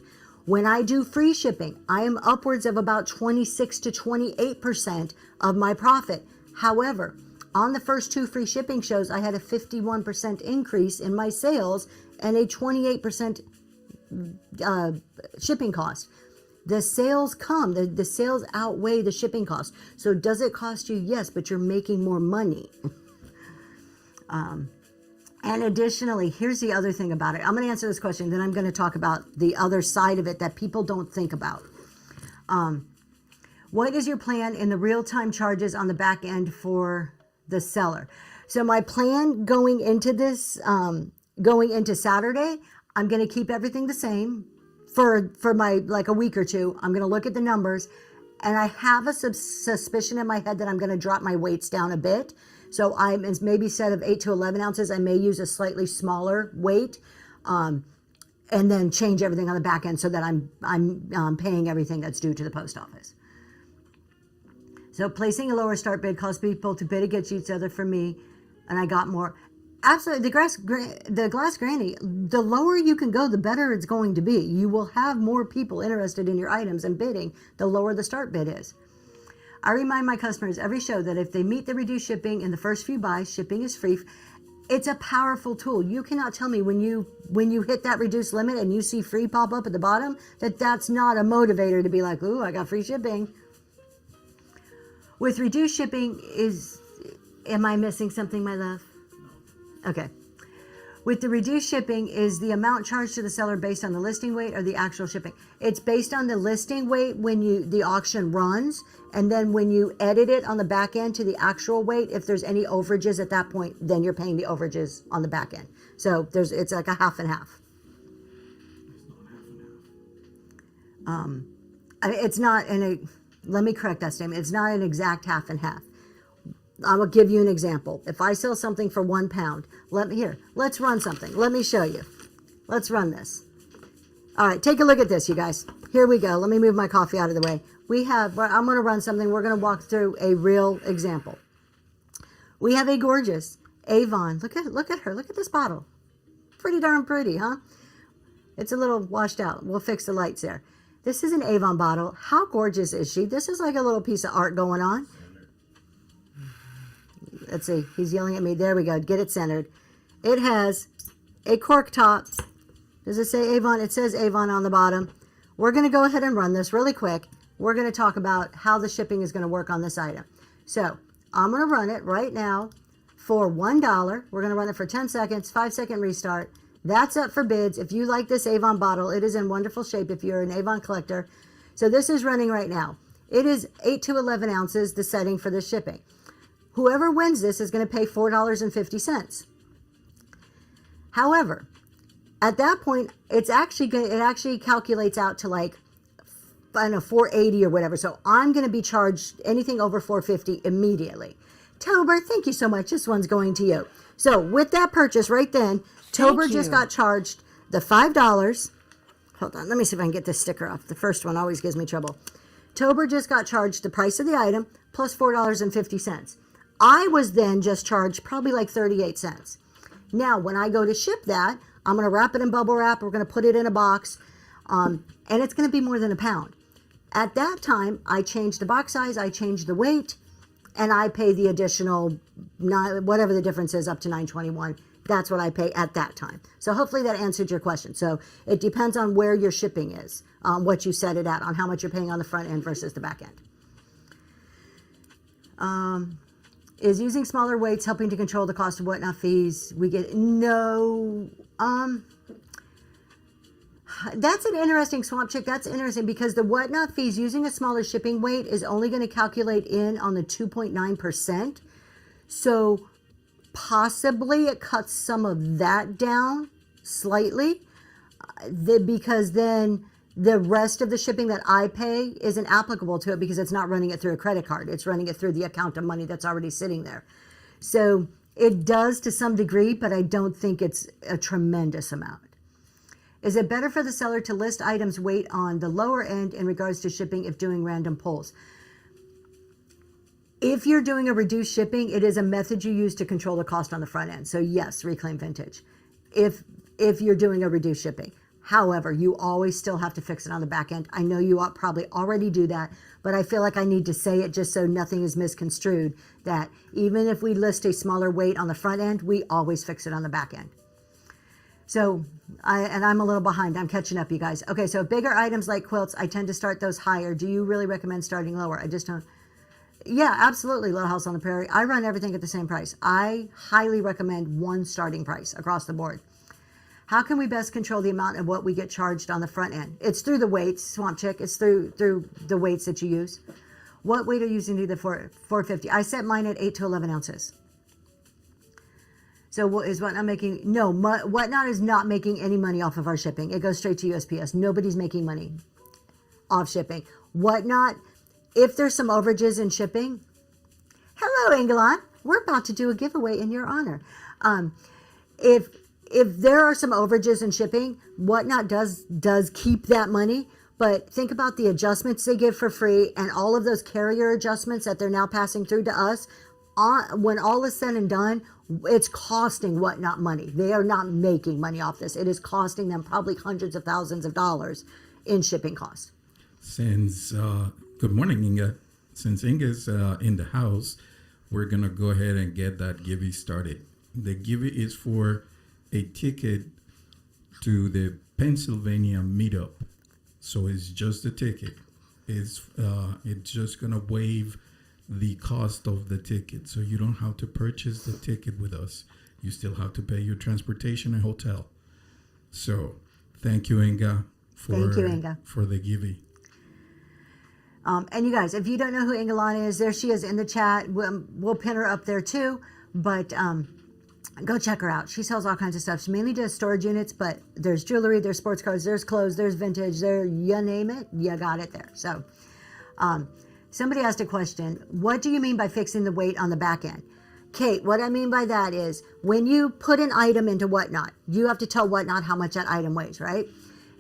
When I do free shipping, I am upwards of about 26 to 28% of my profit. However, on the first 2 free shipping shows, I had a 51% increase in my sales and a 28% shipping cost. The sales the sales outweigh the shipping cost. So does it cost you? Yes, but you're making more money. And additionally, here's the other thing about it. I'm going to answer this question, then I'm going to talk about the other side of it that people don't think about. What is your plan in the real-time charges on the back end for the seller? So my plan going into this, going into Saturday, I'm going to keep everything the same for my, like a week or two. I'm going to look at the numbers, and I have a suspicion in my head that I'm going to drop my weights down a bit. So I'm maybe instead of 8 to 11 ounces, I may use a slightly smaller weight, and then change everything on the back end so that I'm paying everything that's due to the post office. So placing a lower start bid caused people to bid against each other for me, and I got more. Absolutely, the glass granny, the lower you can go, the better it's going to be. You will have more people interested in your items and bidding, the lower the start bid is. I remind my customers every show that if they meet the reduced shipping in the first few buys, shipping is free. It's a powerful tool. You cannot tell me when you hit that reduced limit and you see free pop up at the bottom, that's not a motivator to be like, ooh, I got free shipping. With reduced shipping, am I missing something, my love? Okay. With the reduced shipping, is the amount charged to the seller based on the listing weight or the actual shipping? It's based on the listing weight when the auction runs, and then when you edit it on the back end to the actual weight, if there's any overages at that point, then you're paying the overages on the back end. So it's like a half and half. It's not let me correct that statement. It's not an exact half and half. I will give you an example. If I sell something for £1, let's run something. Let me show you. Let's run this. All right, take a look at this, you guys. Here we go. Let me move my coffee out of the way. I'm going to run something. We're going to walk through a real example. We have a gorgeous Avon. Look at her. Look at this bottle. Pretty darn pretty, huh? It's a little washed out. We'll fix the lights there. This is an Avon bottle. How gorgeous is she? This is like a little piece of art going on. Let's see. He's yelling at me. There we go. Get it centered. It has a cork top. Does it say Avon? It says Avon on the bottom. We're going to go ahead and run this really quick. We're going to talk about how the shipping is going to work on this item. So I'm going to run it right now for $1. We're going to run it for 10 seconds, 5-second restart. That's up for bids. If you like this Avon bottle, it is in wonderful shape if you're an Avon collector. So this is running right now. It is 8 to 11 ounces, the setting for the shipping. Whoever wins this is going to pay $4.50. However, at that point, it actually calculates out to like, I don't know, $4.80 or whatever. So I'm going to be charged anything over $4.50 immediately. Tober, thank you so much. This one's going to you. So with that purchase right then, Tober just got charged the $5. Hold on, let me see if I can get this sticker off. The first one always gives me trouble. Tober just got charged the price of the item plus $4.50. I was then just charged probably like 38 cents. Now, when I go to ship that, I'm going to wrap it in bubble wrap. We're going to put it in a box, and it's going to be more than £1. At that time, I changed the box size, I changed the weight, and I pay the additional, whatever the difference is, up to $9.21. That's what I pay at that time. So hopefully that answered your question. So it depends on where your shipping is, what you set it at, on how much you're paying on the front end versus the back end. Is using smaller weights helping to control the cost of whatnot fees? No. That's an interesting, Swamp Chick. That's interesting because the whatnot fees using a smaller shipping weight is only going to calculate in on the 2.9%. So possibly it cuts some of that down slightly because then The rest of the shipping that I pay isn't applicable to it because it's not running it through a credit card. It's running it through the account of money that's already sitting there. So it does to some degree, but I don't think it's a tremendous amount. Is it better for the seller to list items weight on the lower end in regards to shipping if doing random pulls? If you're doing a reduced shipping, it is a method you use to control the cost on the front end. So yes, reclaim vintage. If you're doing a reduced shipping. However, you always still have to fix it on the back end. I know you probably already do that, but I feel like I need to say it just so nothing is misconstrued, that even if we list a smaller weight on the front end, we always fix it on the back end. So, I'm a little behind. I'm catching up, you guys. Okay, so bigger items like quilts, I tend to start those higher. Do you really recommend starting lower? I just don't. Yeah, absolutely, Little House on the Prairie. I run everything at the same price. I highly recommend one starting price across the board. How can we best control the amount of what we get charged on the front end? It's through the weights, Swamp Chick. It's through the weights that you use. What weight are you using to do the 450? I set mine at 8 to 11 ounces. So what is Whatnot making? No, Whatnot is not making any money off of our shipping. It goes straight to USPS. Nobody's making money off shipping. Whatnot, if there's some overages in shipping, hello, Engelon. We're about to do a giveaway in your honor. If there are some overages in shipping, Whatnot does keep that money. But think about the adjustments they give for free and all of those carrier adjustments that they're now passing through to us. When all is said and done, it's costing Whatnot money. They are not making money off this. It is costing them probably hundreds of thousands of dollars in shipping costs. Good morning, Inga. Since Inga's in the house, we're going to go ahead and get that Givey started. The Givey is for a ticket to the Pennsylvania meetup. So it's just a ticket. It's just going to waive the cost of the ticket. So you don't have to purchase the ticket with us. You still have to pay your transportation and hotel. So thank you, Inga, for the Givey. And you guys, if you don't know who Ingalana is, there she is in the chat. We'll pin her up there too. But go check her out. She sells all kinds of stuff. She mainly does storage units, but there's jewelry, there's sports cards, there's clothes, there's vintage, you name it, you got it there. So somebody asked a question. What do you mean by fixing the weight on the back end? Kate, what I mean by that is when you put an item into Whatnot, you have to tell Whatnot how much that item weighs, right?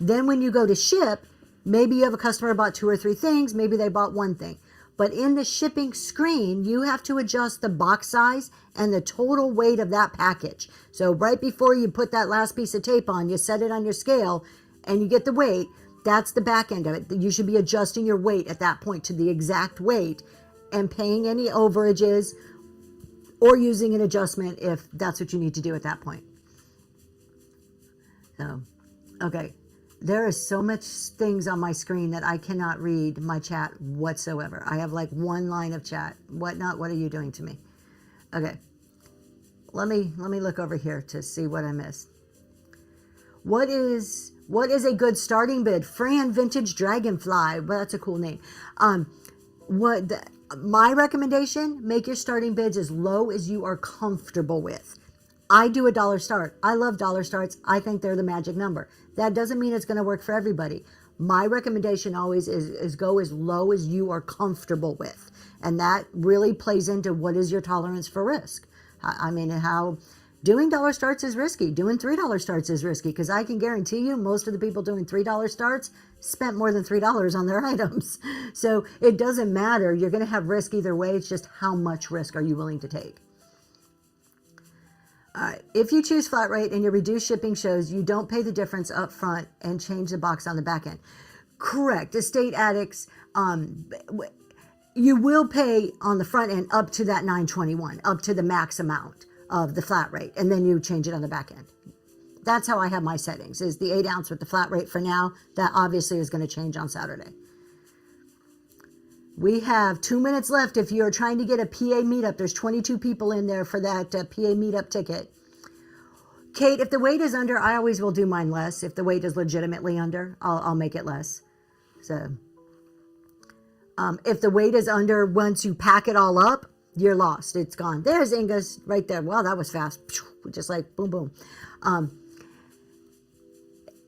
Then when you go to ship, maybe you have a customer bought 2 or 3 things, maybe they bought 1 thing. But in the shipping screen, you have to adjust the box size and the total weight of that package. So right before you put that last piece of tape on, you set it on your scale and you get the weight. That's the back end of it. You should be adjusting your weight at that point to the exact weight and paying any overages or using an adjustment if that's what you need to do at that point. So, okay. There is so much things on my screen that I cannot read my chat whatsoever. I have like 1 line of chat. Whatnot, what are you doing to me? Okay. Let me look over here to see what I missed. What is a good starting bid? Fran Vintage Dragonfly. Well, that's a cool name. My recommendation, make your starting bids as low as you are comfortable with. I do a dollar start. I love dollar starts. I think they're the magic number. That doesn't mean it's going to work for everybody. My recommendation always is go as low as you are comfortable with. And that really plays into what is your tolerance for risk. I mean, how doing dollar starts is risky. Doing $3 starts is risky because I can guarantee you most of the people doing $3 starts spent more than $3 on their items. So it doesn't matter. You're going to have risk either way. It's just how much risk are you willing to take. All right. If you choose flat rate and your reduced shipping shows, you don't pay the difference up front and change the box on the back end. Correct. Estate addicts, you will pay on the front end up to that $9.21, up to the max amount of the flat rate, and then you change it on the back end. That's how I have my settings, is the 8 ounce with the flat rate for now. That obviously is going to change on Saturday. We have 2 minutes left. If you're trying to get a PA meetup, there's 22 people in there for that PA meetup ticket. Kate, if the weight is under, I always will do mine less. If the weight is legitimately under, I'll make it less. So, if the weight is under, once you pack it all up, you're lost. It's gone. There's Inga's right there. Wow, that was fast. Just like boom, boom.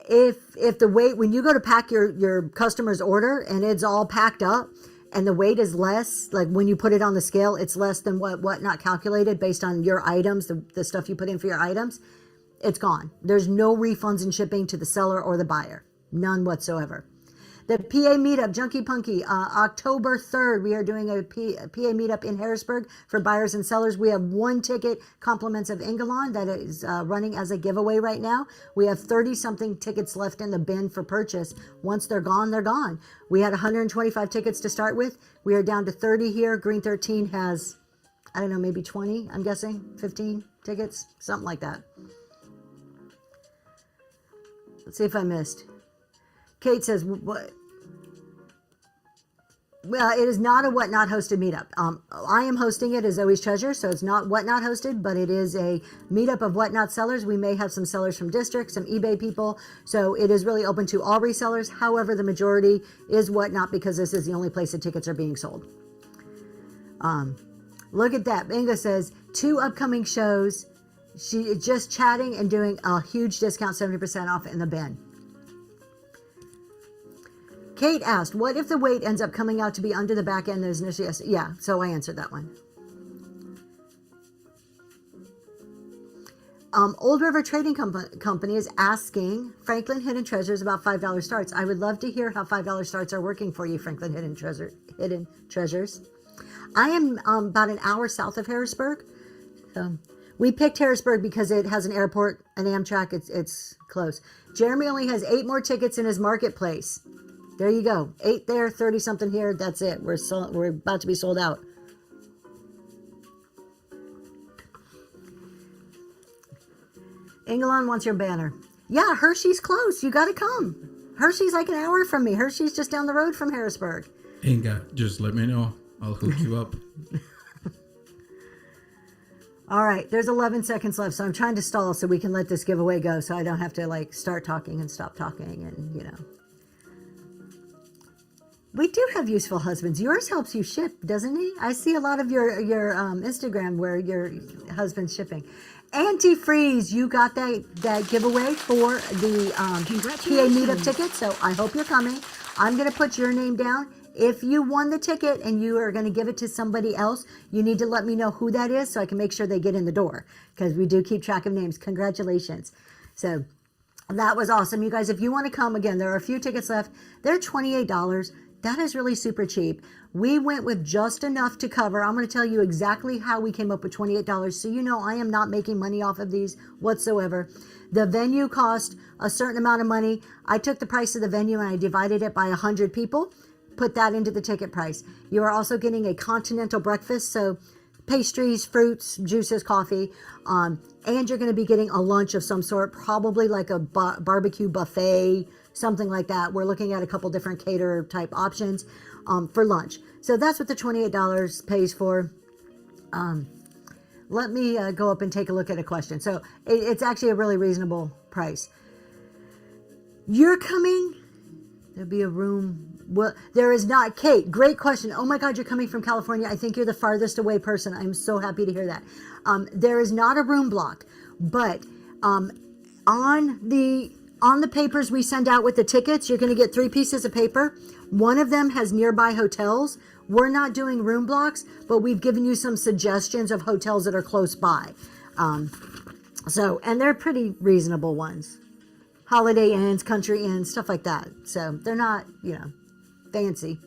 if the weight, when you go to pack your customer's order and it's all packed up and the weight is less, like when you put it on the scale, it's less than what not calculated based on your items, the stuff you put in for your items, it's gone. There's no refunds in shipping to the seller or the buyer. None whatsoever. The PA meetup, Junkie Punky, October 3rd, we are doing a PA meetup in Harrisburg for buyers and sellers. We have 1 ticket, compliments of Ingalon, that is running as a giveaway right now. We have 30-something tickets left in the bin for purchase. Once they're gone, they're gone. We had 125 tickets to start with. We are down to 30 here. Green 13 has, I don't know, maybe 20, I'm guessing, 15 tickets, something like that. Let's see if I missed. Kate says, "What? Well, it is not a Whatnot hosted meetup. I am hosting it as Zoe's Treasure, so it's not Whatnot hosted, but it is a meetup of Whatnot sellers. We may have some sellers from District, some eBay people, so it is really open to all resellers. However, the majority is Whatnot because this is the only place the tickets are being sold." Look at that. Bingo says, 2 upcoming shows. She is just chatting and doing a huge discount, 70% off in the bin. Kate asked, what if the weight ends up coming out to be under the back end? There's initially, yeah, so I answered that one. Old River Trading Company is asking Franklin Hidden Treasures about $5 starts. I would love to hear how $5 starts are working for you, Franklin Hidden Treasures. I am about an hour south of Harrisburg. We picked Harrisburg because it has an airport, an Amtrak. It's close. Jeremy only has 8 more tickets in his marketplace. There you go. 8 there, 30 something here. That's it. We're about to be sold out. Ingalon wants your banner. Yeah, Hershey's close. You got to come. Hershey's like an hour from me. Hershey's just down the road from Harrisburg. Inga, just let me know. I'll hook you up. All right, there's 11 seconds left, so I'm trying to stall so we can let this giveaway go so I don't have to like start talking and stop talking and, you know. We do have useful husbands. Yours helps you ship, doesn't he? I see a lot of your Instagram where your husband's shipping. Antifreeze, you got that giveaway for the PA meetup ticket, so I hope you're coming. I'm going to put your name down. If you won the ticket and you are going to give it to somebody else, you need to let me know who that is so I can make sure they get in the door because we do keep track of names. Congratulations. So that was awesome. You guys, if you want to come, again, there are a few tickets left. They're $28. That is really super cheap. We went with just enough to cover. I'm going to tell you exactly how we came up with $28. So you know I am not making money off of these whatsoever. The venue cost a certain amount of money. I took the price of the venue and I divided it by 100 people. Put that into the ticket price. You are also getting a continental breakfast. So pastries, fruits, juices, coffee. And you're going to be getting a lunch of some sort. Probably like a barbecue buffet, something like that. We're looking at a couple different caterer type options for lunch. So that's what the $28 pays for. Let me go up and take a look at a question. So it's actually a really reasonable price. You're coming. There'll be a room. Well, there is not. Kate, great question. Oh my God, you're coming from California. I think you're the farthest away person. I'm so happy to hear that. There is not a room block, but on the papers we send out with the tickets, you're going to get 3 pieces of paper. One of them has nearby hotels. We're not doing room blocks, but we've given you some suggestions of hotels that are close by. And they're pretty reasonable ones. Holiday Inns, Country Inns, stuff like that. So they're not, fancy.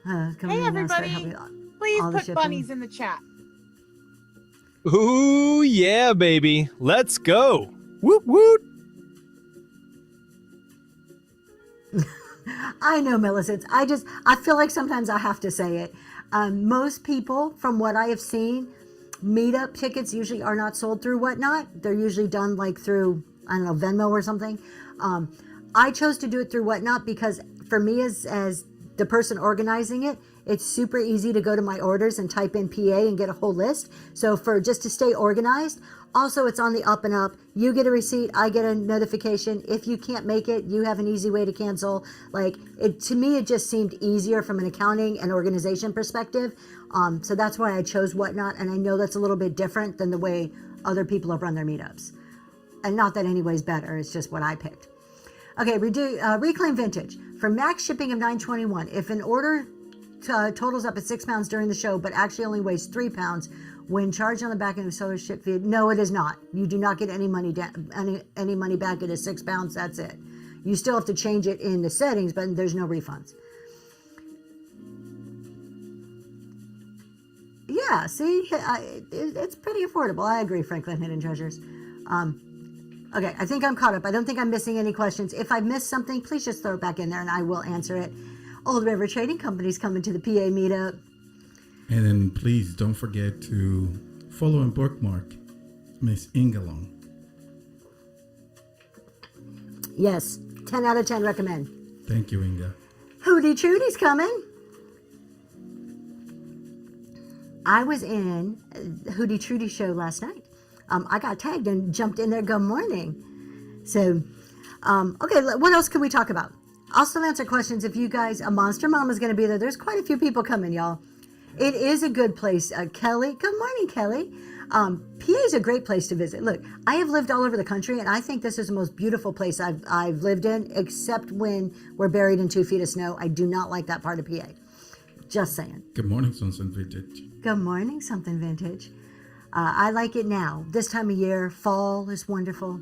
Hey everybody, please put bunnies in the chat. Ooh, yeah, baby. Let's go. Woot woot. I know, Millicent. I feel like sometimes I have to say it. Most people, from what I have seen, meetup tickets usually are not sold through Whatnot. They're usually done like through, I don't know, Venmo or something. I chose to do it through Whatnot because for me as the person organizing it, it's super easy to go to my orders and type in PA and get a whole list. So just to stay organized, also it's on the up and up. You get a receipt, I get a notification. If you can't make it, you have an easy way to cancel. To me, it just seemed easier from an accounting and organization perspective. So that's why I chose Whatnot. And I know that's a little bit different than the way other people have run their meetups. And not that anybody's better, it's just what I picked. Okay, reclaim vintage. For max shipping of $9.21, if an order totals up at 6 pounds during the show, but actually only weighs 3 pounds, when charged on the back end of seller ship fee, no, it is not. You do not get any money any money back. It is 6 pounds, that's it. You still have to change it in the settings, but there's no refunds. Yeah, see, it's pretty affordable. I agree, Franklin Hidden Treasures. Okay, I think I'm caught up. I don't think I'm missing any questions. If I missed something, please just throw it back in there and I will answer it. Old River Trading Company's coming to the PA meetup. And then please don't forget to follow and bookmark Miss Ingalong. Yes, 10 out of 10 recommend. Thank you, Inga. Hootie Trudy's coming. I was in Hootie Trudy show last night. I got tagged and jumped in there. Good morning. So, okay, what else can we talk about? I'll still answer questions if you guys, a Monster Mama's going to be there. There's quite a few people coming, y'all. It is a good place. Kelly, good morning, Kelly. PA is a great place to visit. Look, I have lived all over the country, and I think this is the most beautiful place I've lived in, except when we're buried in 2 feet of snow. I do not like that part of PA. Just saying. Good morning, Something Vintage. Good morning, Something Vintage. I like it now. This time of year, fall is wonderful.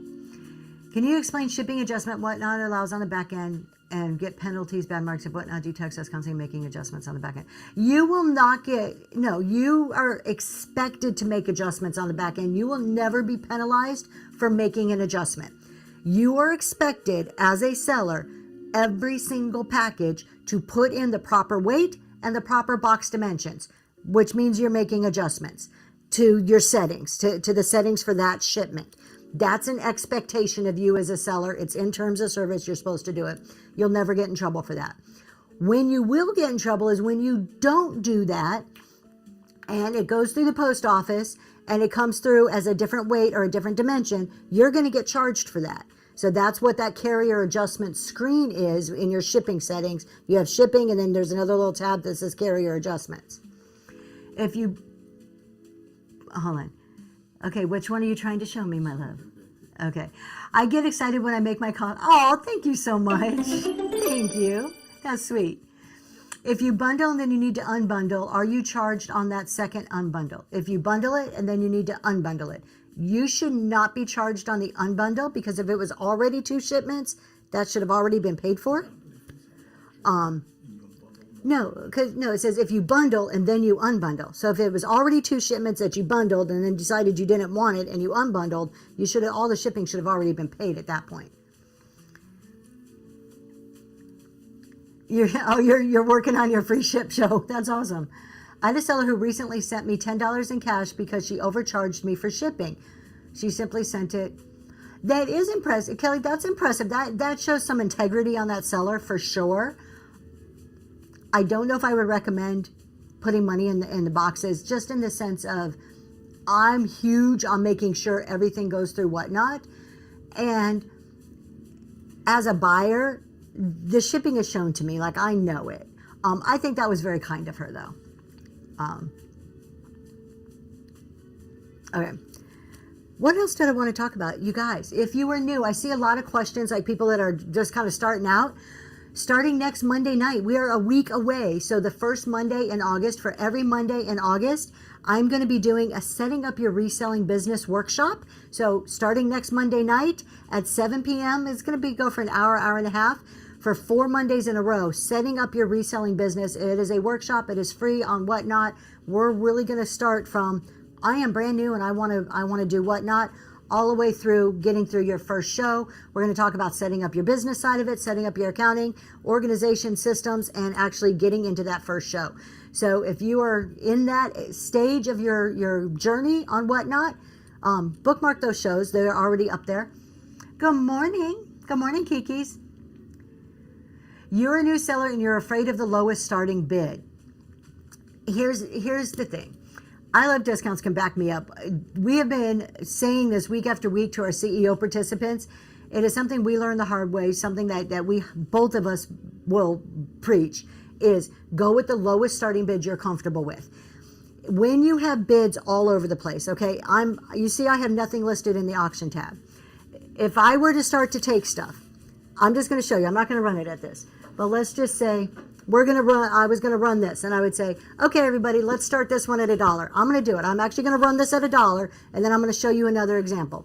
Can you explain shipping adjustment, whatnot allows on the back end and get penalties, bad marks, and whatnot? Do text us constantly making adjustments on the back end? You will not get, no, you are expected to make adjustments on the back end. You will never be penalized for making an adjustment. You are expected as a seller, every single package, to put in the proper weight and the proper box dimensions, which means you're making adjustments to your settings, to the settings for that shipment. That's an expectation of you as a seller. It's in terms of service. You're supposed to do it. You'll never get in trouble for that. When you will get in trouble is when you don't do that and it goes through the post office and it comes through as a different weight or a different dimension. You're going to get charged for that. So that's what that carrier adjustment screen is in your shipping settings. You have shipping and then there's another little tab that says carrier adjustments. If you, hold on. Okay, which one are you trying to show me, my love? Okay. I get excited when I make my call. Oh, thank you so much. Thank you. That's sweet. If you bundle and then you need to unbundle, are you charged on that second unbundle? If you bundle it and then you need to unbundle it, you should not be charged on the unbundle because if it was already 2 shipments, that should have already been paid for. No, it says if you bundle and then you unbundle. So if it was already 2 shipments that you bundled and then decided you didn't want it and you unbundled, you should have, all the shipping should have already been paid at that point. You're working on your free ship show. That's awesome. I had a seller who recently sent me $10 in cash because she overcharged me for shipping. She simply sent it. That is impressive, Kelly. That's impressive. That shows some integrity on that seller for sure. I don't know if I would recommend putting money in the boxes, just in the sense of I'm huge on making sure everything goes through whatnot. And as a buyer, the shipping is shown to me, like I know it. I think that was very kind of her, though. Okay. What else did I want to talk about? You guys, if you are new, I see a lot of questions, like people that are just kind of starting out. Starting next Monday night, we are a week away. So the first Monday in August, for every Monday in August, I'm going to be doing a Setting Up Your Reselling Business workshop. So starting next Monday night at 7 p.m., it's going to go for an hour, hour and a half, for 4 Mondays in a row, Setting Up Your Reselling Business. It is a workshop. It is free on Whatnot. We're really going to start from, I am brand new and I want to do Whatnot, all the way through getting through your first show. We're going to talk about setting up your business side of it, setting up your accounting, organization, systems, and actually getting into that first show. So if you are in that stage of your journey on Whatnot, bookmark those shows. They're already up there. Good morning. Good morning, Kikis. You're a new seller and you're afraid of the lowest starting bid. Here's the thing. I Love Discounts can back me up. We have been saying this week after week to our CEO participants. It is something we learned the hard way, something that we, both of us, will preach, is go with the lowest starting bid you're comfortable with. When you have bids all over the place, okay, you see I have nothing listed in the auction tab. if I were to start to take stuff, I'm just going to show you. I'm not going to run it at this. But let's just say I was going to run this. And I would say, okay, everybody, let's start this one at $1. I'm going to do it. I'm actually going to run this at $1. And then I'm going to show you another example.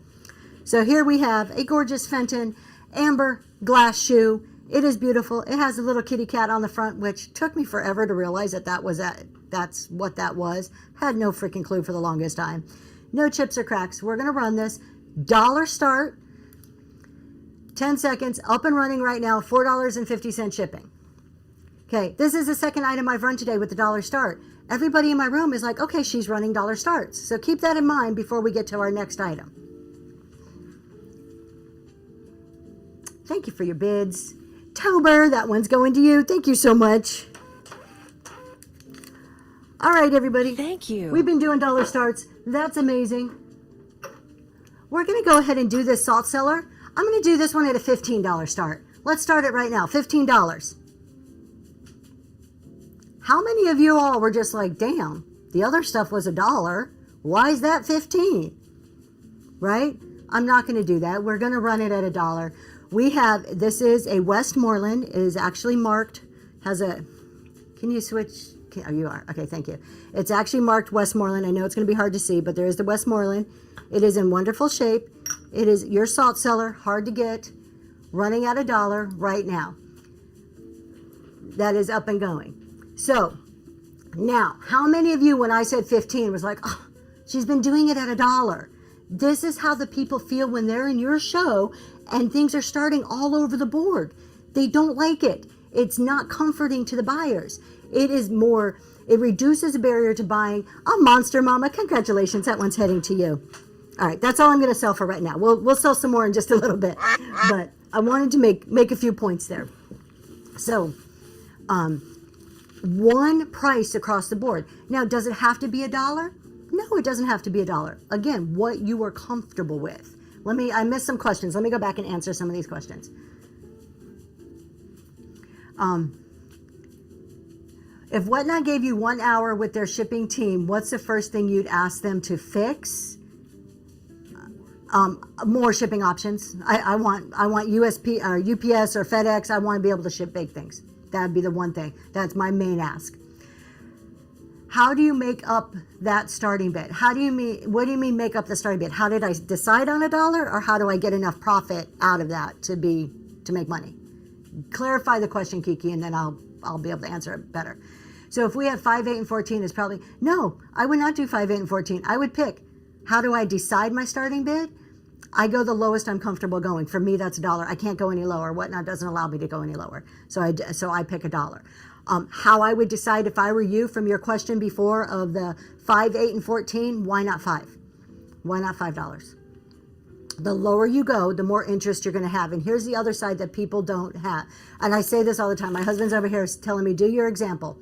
So here we have a gorgeous Fenton amber glass shoe. It is beautiful. It has a little kitty cat on the front, which took me forever to realize that's what that was. Had no freaking clue for the longest time. No chips or cracks. We're going to run this. $1 start. 10 seconds. Up and running right now. $4.50 shipping. Okay. This is the second item I've run today with the $1 start. Everybody in my room is like, okay, she's running $1 starts. So keep that in mind before we get to our next item. Thank you for your bids. Tober, that one's going to you. Thank you so much. All right, everybody. Thank you. We've been doing $1 starts. That's amazing. We're going to go ahead and do this salt cellar. I'm going to do this one at a $15 start. Let's start it right now. $15. How many of you all were just like, damn, the other stuff was $1. Why is that 15? Right? I'm not going to do that. We're going to run it at $1. This is a Westmoreland. It is actually marked, can you switch? Oh, you are. Okay, thank you. It's actually marked Westmoreland. I know it's going to be hard to see, but there is the Westmoreland. It is in wonderful shape. It is your salt cellar, hard to get, running at $1 right now. That is up and going. So, now, how many of you, when I said 15, was like, oh, she's been doing it at $1? This is how the people feel when they're in your show and things are starting all over the board. They don't like it. It's not comforting to the buyers. It reduces the barrier to buying. Oh, Monster Mama, congratulations. That one's heading to you. All right, that's all I'm going to sell for right now. We'll sell some more in just a little bit. But I wanted to make a few points there. So, one price across the board. Now, does it have to be $1? No, it doesn't have to be $1. Again, what you are comfortable with. I missed some questions. Let me go back and answer some of these questions. If Whatnot gave you 1 hour with their shipping team, what's the first thing you'd ask them to fix? More shipping options. I want USP or UPS or FedEx. I want to be able to ship big things. That'd be the one thing. That's my main ask. How do you make up that starting bid? What do you mean make up the starting bid? How did I decide on $1, or how do I get enough profit out of that to make money? Clarify the question, Kiki, and then I'll be able to answer it better. So if we have 5, 8, and 14, it's probably, no, I would not do 5, 8, and 14. I would pick, how do I decide my starting bid? I go the lowest I'm comfortable going. For me, that's $1. I can't go any lower. Whatnot doesn't allow me to go any lower. So I pick $1. How I would decide if I were you from your question before of the 5, 8, and 14, why not 5? Why not $5? The lower you go, the more interest you're going to have. And here's the other side that people don't have. And I say this all the time. My husband's over here telling me, do your example.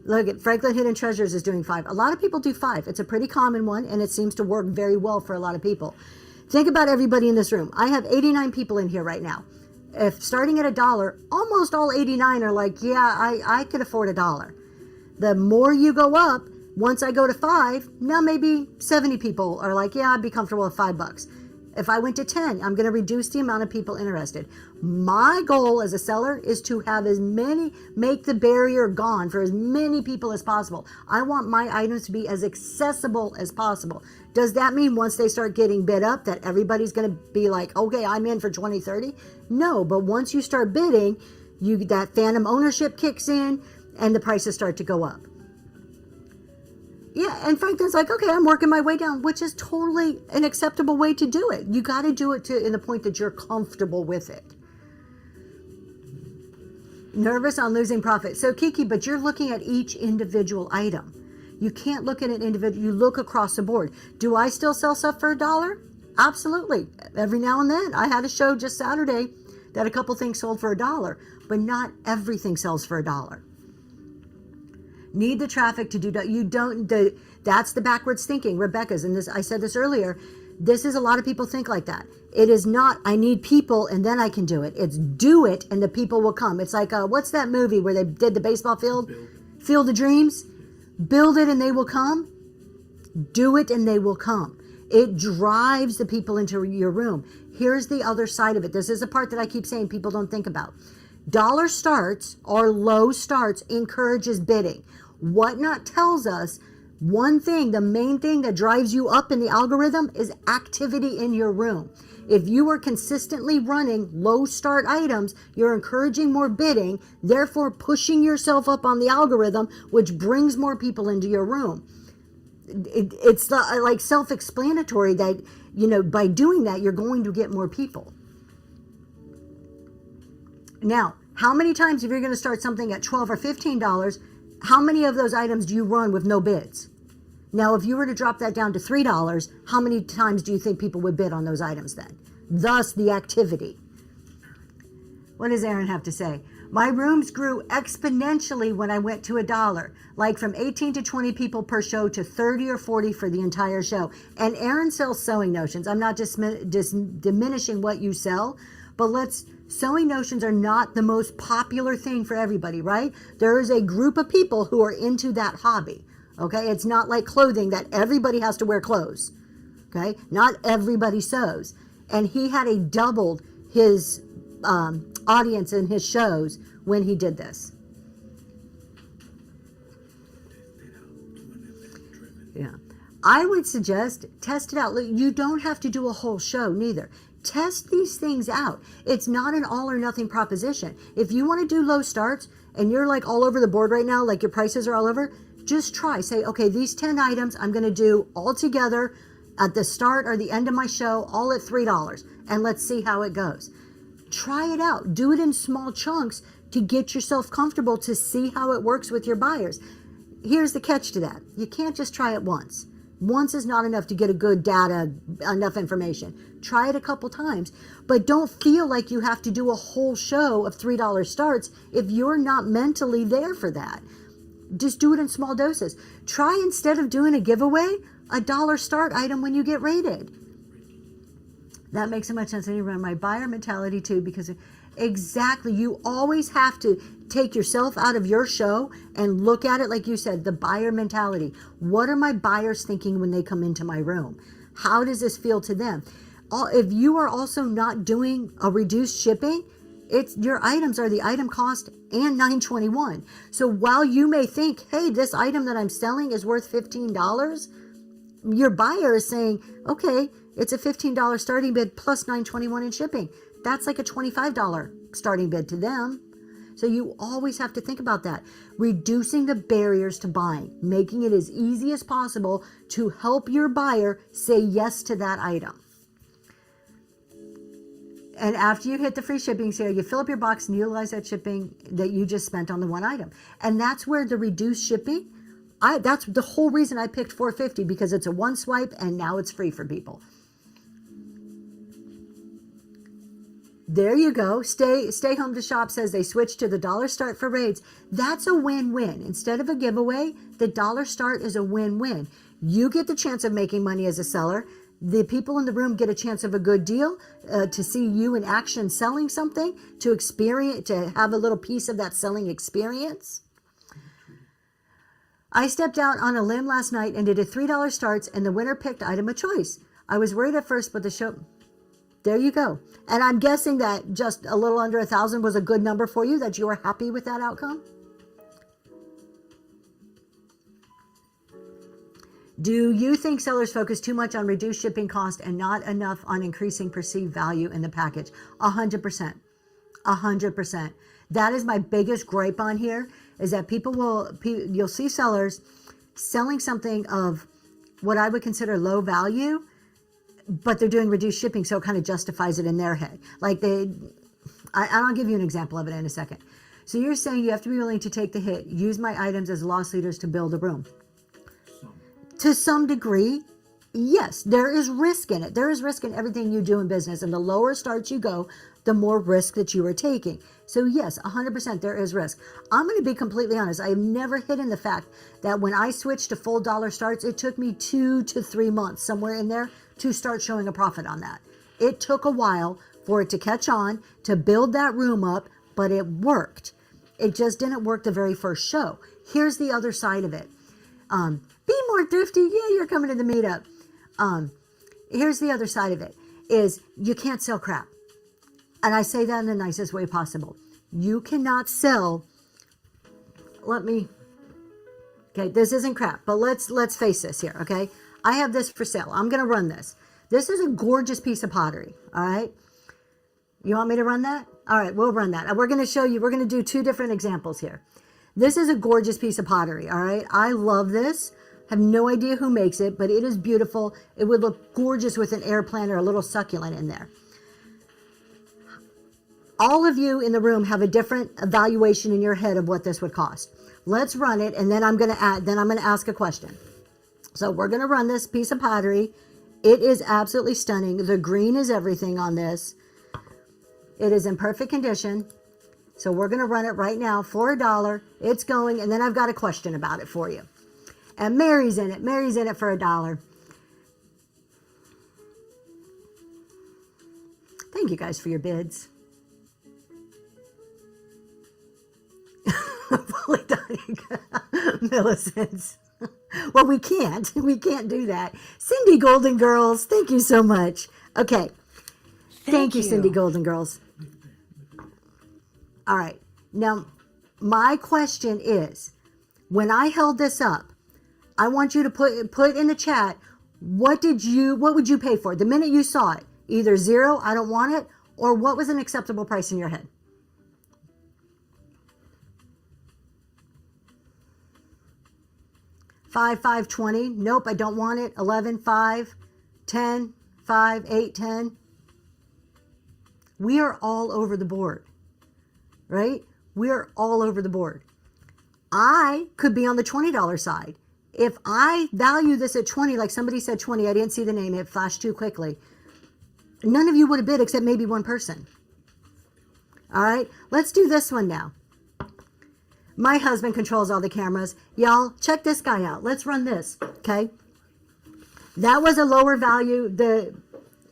Look at Franklin Hidden Treasures is doing 5. A lot of people do 5. It's a pretty common one, and it seems to work very well for a lot of people. Think about everybody in this room. I have 89 people in here right now. If starting at $1, almost all 89 are like, yeah, I could afford $1. The more you go up, once I go to 5, now maybe 70 people are like, yeah, I'd be comfortable with $5. If I went to 10, I'm going to reduce the amount of people interested. My goal as a seller is to have make the barrier gone for as many people as possible. I want my items to be as accessible as possible. Does that mean once they start getting bid up that everybody's going to be like, okay, I'm in for 20, 30? No, but once you start bidding, that phantom ownership kicks in and the prices start to go up. Yeah, and Franklin's like, okay, I'm working my way down, which is totally an acceptable way to do it. You got to do it in the point that you're comfortable with it. Nervous on losing profit. So Kiki, but you're looking at each individual item. You can't look at an individual. You look across the board. Do I still sell stuff for $1? Absolutely. Every now and then. I had a show just Saturday that a couple things sold for $1, but not everything sells for $1. Need the traffic to do that. You don't. That's the backwards thinking, Rebecca's. And this, I said this earlier. This is a lot of people think like that. It is not. I need people and then I can do it. It's do it and the people will come. It's like what's that movie where they did the baseball field, Field of Dreams? Build it and they will come. Do it and they will come. It drives the people into your room. Here's the other side of it. This is a part that I keep saying people don't think about. Dollar starts or low starts encourages bidding. Whatnot tells us one thing, the main thing that drives you up in the algorithm is activity in your room. If you are consistently running low start items, you're encouraging more bidding, therefore pushing yourself up on the algorithm, which brings more people into your room. It's like self-explanatory that, by doing that, you're going to get more people. Now, how many times, if you're going to start something at $12 or $15, how many of those items do you run with no bids? Now, if you were to drop that down to $3, how many times do you think people would bid on those items then? Thus, the activity. What does Aaron have to say? My rooms grew exponentially when I went to $1, like from 18 to 20 people per show to 30 or 40 for the entire show. And Aaron sells sewing notions. I'm not just diminishing what you sell, but sewing notions are not the most popular thing for everybody, right? There is a group of people who are into that hobby. Okay, it's not like clothing that everybody has to wear clothes. Okay, not everybody sews. And he had doubled his audience in his shows when he did this. Yeah, I would suggest test it out. You don't have to do a whole show neither. Test these things out. It's not an all or nothing proposition. If you want to do low starts and you're like all over the board right now, like your prices are all over, just try. Say, okay, these 10 items I'm going to do all together at the start or the end of my show, all at $3, and let's see how it goes. Try it out. Do it in small chunks to get yourself comfortable, to see how it works with your buyers. Here's the catch to that. You can't just try it once. Once is not enough to get a good data, enough information. Try it a couple times, but don't feel like you have to do a whole show of $3 starts if you're not mentally there for that. Just do it in small doses. Try, instead of doing a giveaway, $1 start item when you get rated. That makes so much sense. I need to run my buyer mentality too, because exactly, you always have to take yourself out of your show and look at it, like you said, the buyer mentality. What are my buyers thinking when they come into my room? How does this feel to them? If you are also not doing a reduced shipping, your items are the item cost and $9.21. So while you may think, hey, this item that I'm selling is worth $15, your buyer is saying, okay, it's a $15 starting bid plus $9.21 in shipping. That's like a $25 starting bid to them. So you always have to think about that. Reducing the barriers to buying, making it as easy as possible to help your buyer say yes to that item. And after you hit the free shipping sale, you fill up your box and utilize that shipping that you just spent on the one item. And that's where the reduced shipping, that's the whole reason I picked $4.50, because it's a one swipe and now it's free for people. There you go. Stay Home to Shop says they switched to the $1 start for raids. That's a win-win. Instead of a giveaway, the $1 start is a win-win. You get the chance of making money as a seller. The people in the room get a chance of a good deal, to see you in action selling something, to have a little piece of that selling experience. I stepped out on a limb last night and did a $3 starts, and the winner picked item of choice. I was worried at first, but the show... There you go. And I'm guessing that just a little under 1,000 was a good number for you, that you were happy with that outcome. Do you think sellers focus too much on reduced shipping cost and not enough on increasing perceived value in the package? 100%. 100%. That is my biggest gripe on here, is that you'll see sellers selling something of what I would consider low value, but they're doing reduced shipping, so it kind of justifies it in their head. Like I'll give you an example of it in a second. So you're saying you have to be willing to take the hit, use my items as loss leaders to build a room. To some degree, yes, there is risk in it. There is risk in everything you do in business, and the lower starts you go, the more risk that you are taking. So yes, 100% there is risk. I'm going to be completely honest. I have never hidden the fact that when I switched to full $1 starts, it took me 2 to 3 months, somewhere in there, to start showing a profit on that. It took a while for it to catch on, to build that room up, but it worked. It just didn't work the very first show. Here's the other side of it. Be more thrifty. Yeah, you're coming to the meetup. here's the other side of it, is you can't sell crap. And I say that in the nicest way possible. You cannot sell, okay, this isn't crap, but let's face this here, okay? I have this for sale. I'm going to run this. This is a gorgeous piece of pottery, all right? You want me to run that? All right, we'll run that. We're going to show you, we're going to do two different examples here. This is a gorgeous piece of pottery, all right? I love this. Have no idea who makes it, but it is beautiful. It would look gorgeous with an air plant or a little succulent in there. All of you in the room have a different evaluation in your head of what this would cost. Let's run it, and then I'm going to ask a question. So we're going to run this piece of pottery. It is absolutely stunning. The green is everything on this. It is in perfect condition. So we're going to run it right now for $1. It's going, and then I've got a question about it for you. And Mary's in it. Mary's in it for $1. Thank you guys for your bids. Fully dying millicents. Well, we can't do that. Cindy Golden Girls, thank you so much. Okay. Thank you, Cindy Golden Girls. All right. Now, my question is, when I held this up, I want you to put in the chat, what would you pay for it? The minute you saw it, either 0, I don't want it, or what was an acceptable price in your head? 5, 5, 20. Nope, I don't want it. 11, 5, 10, 5, 8, 10. We are all over the board, right? We are all over the board. I could be on the $20 side. If I value this at 20, like somebody said 20, I didn't see the name, it flashed too quickly. None of you would have bid except maybe one person. All right, let's do this one now. My husband controls all the cameras. Y'all, check this guy out. Let's run this, okay? That was a lower value.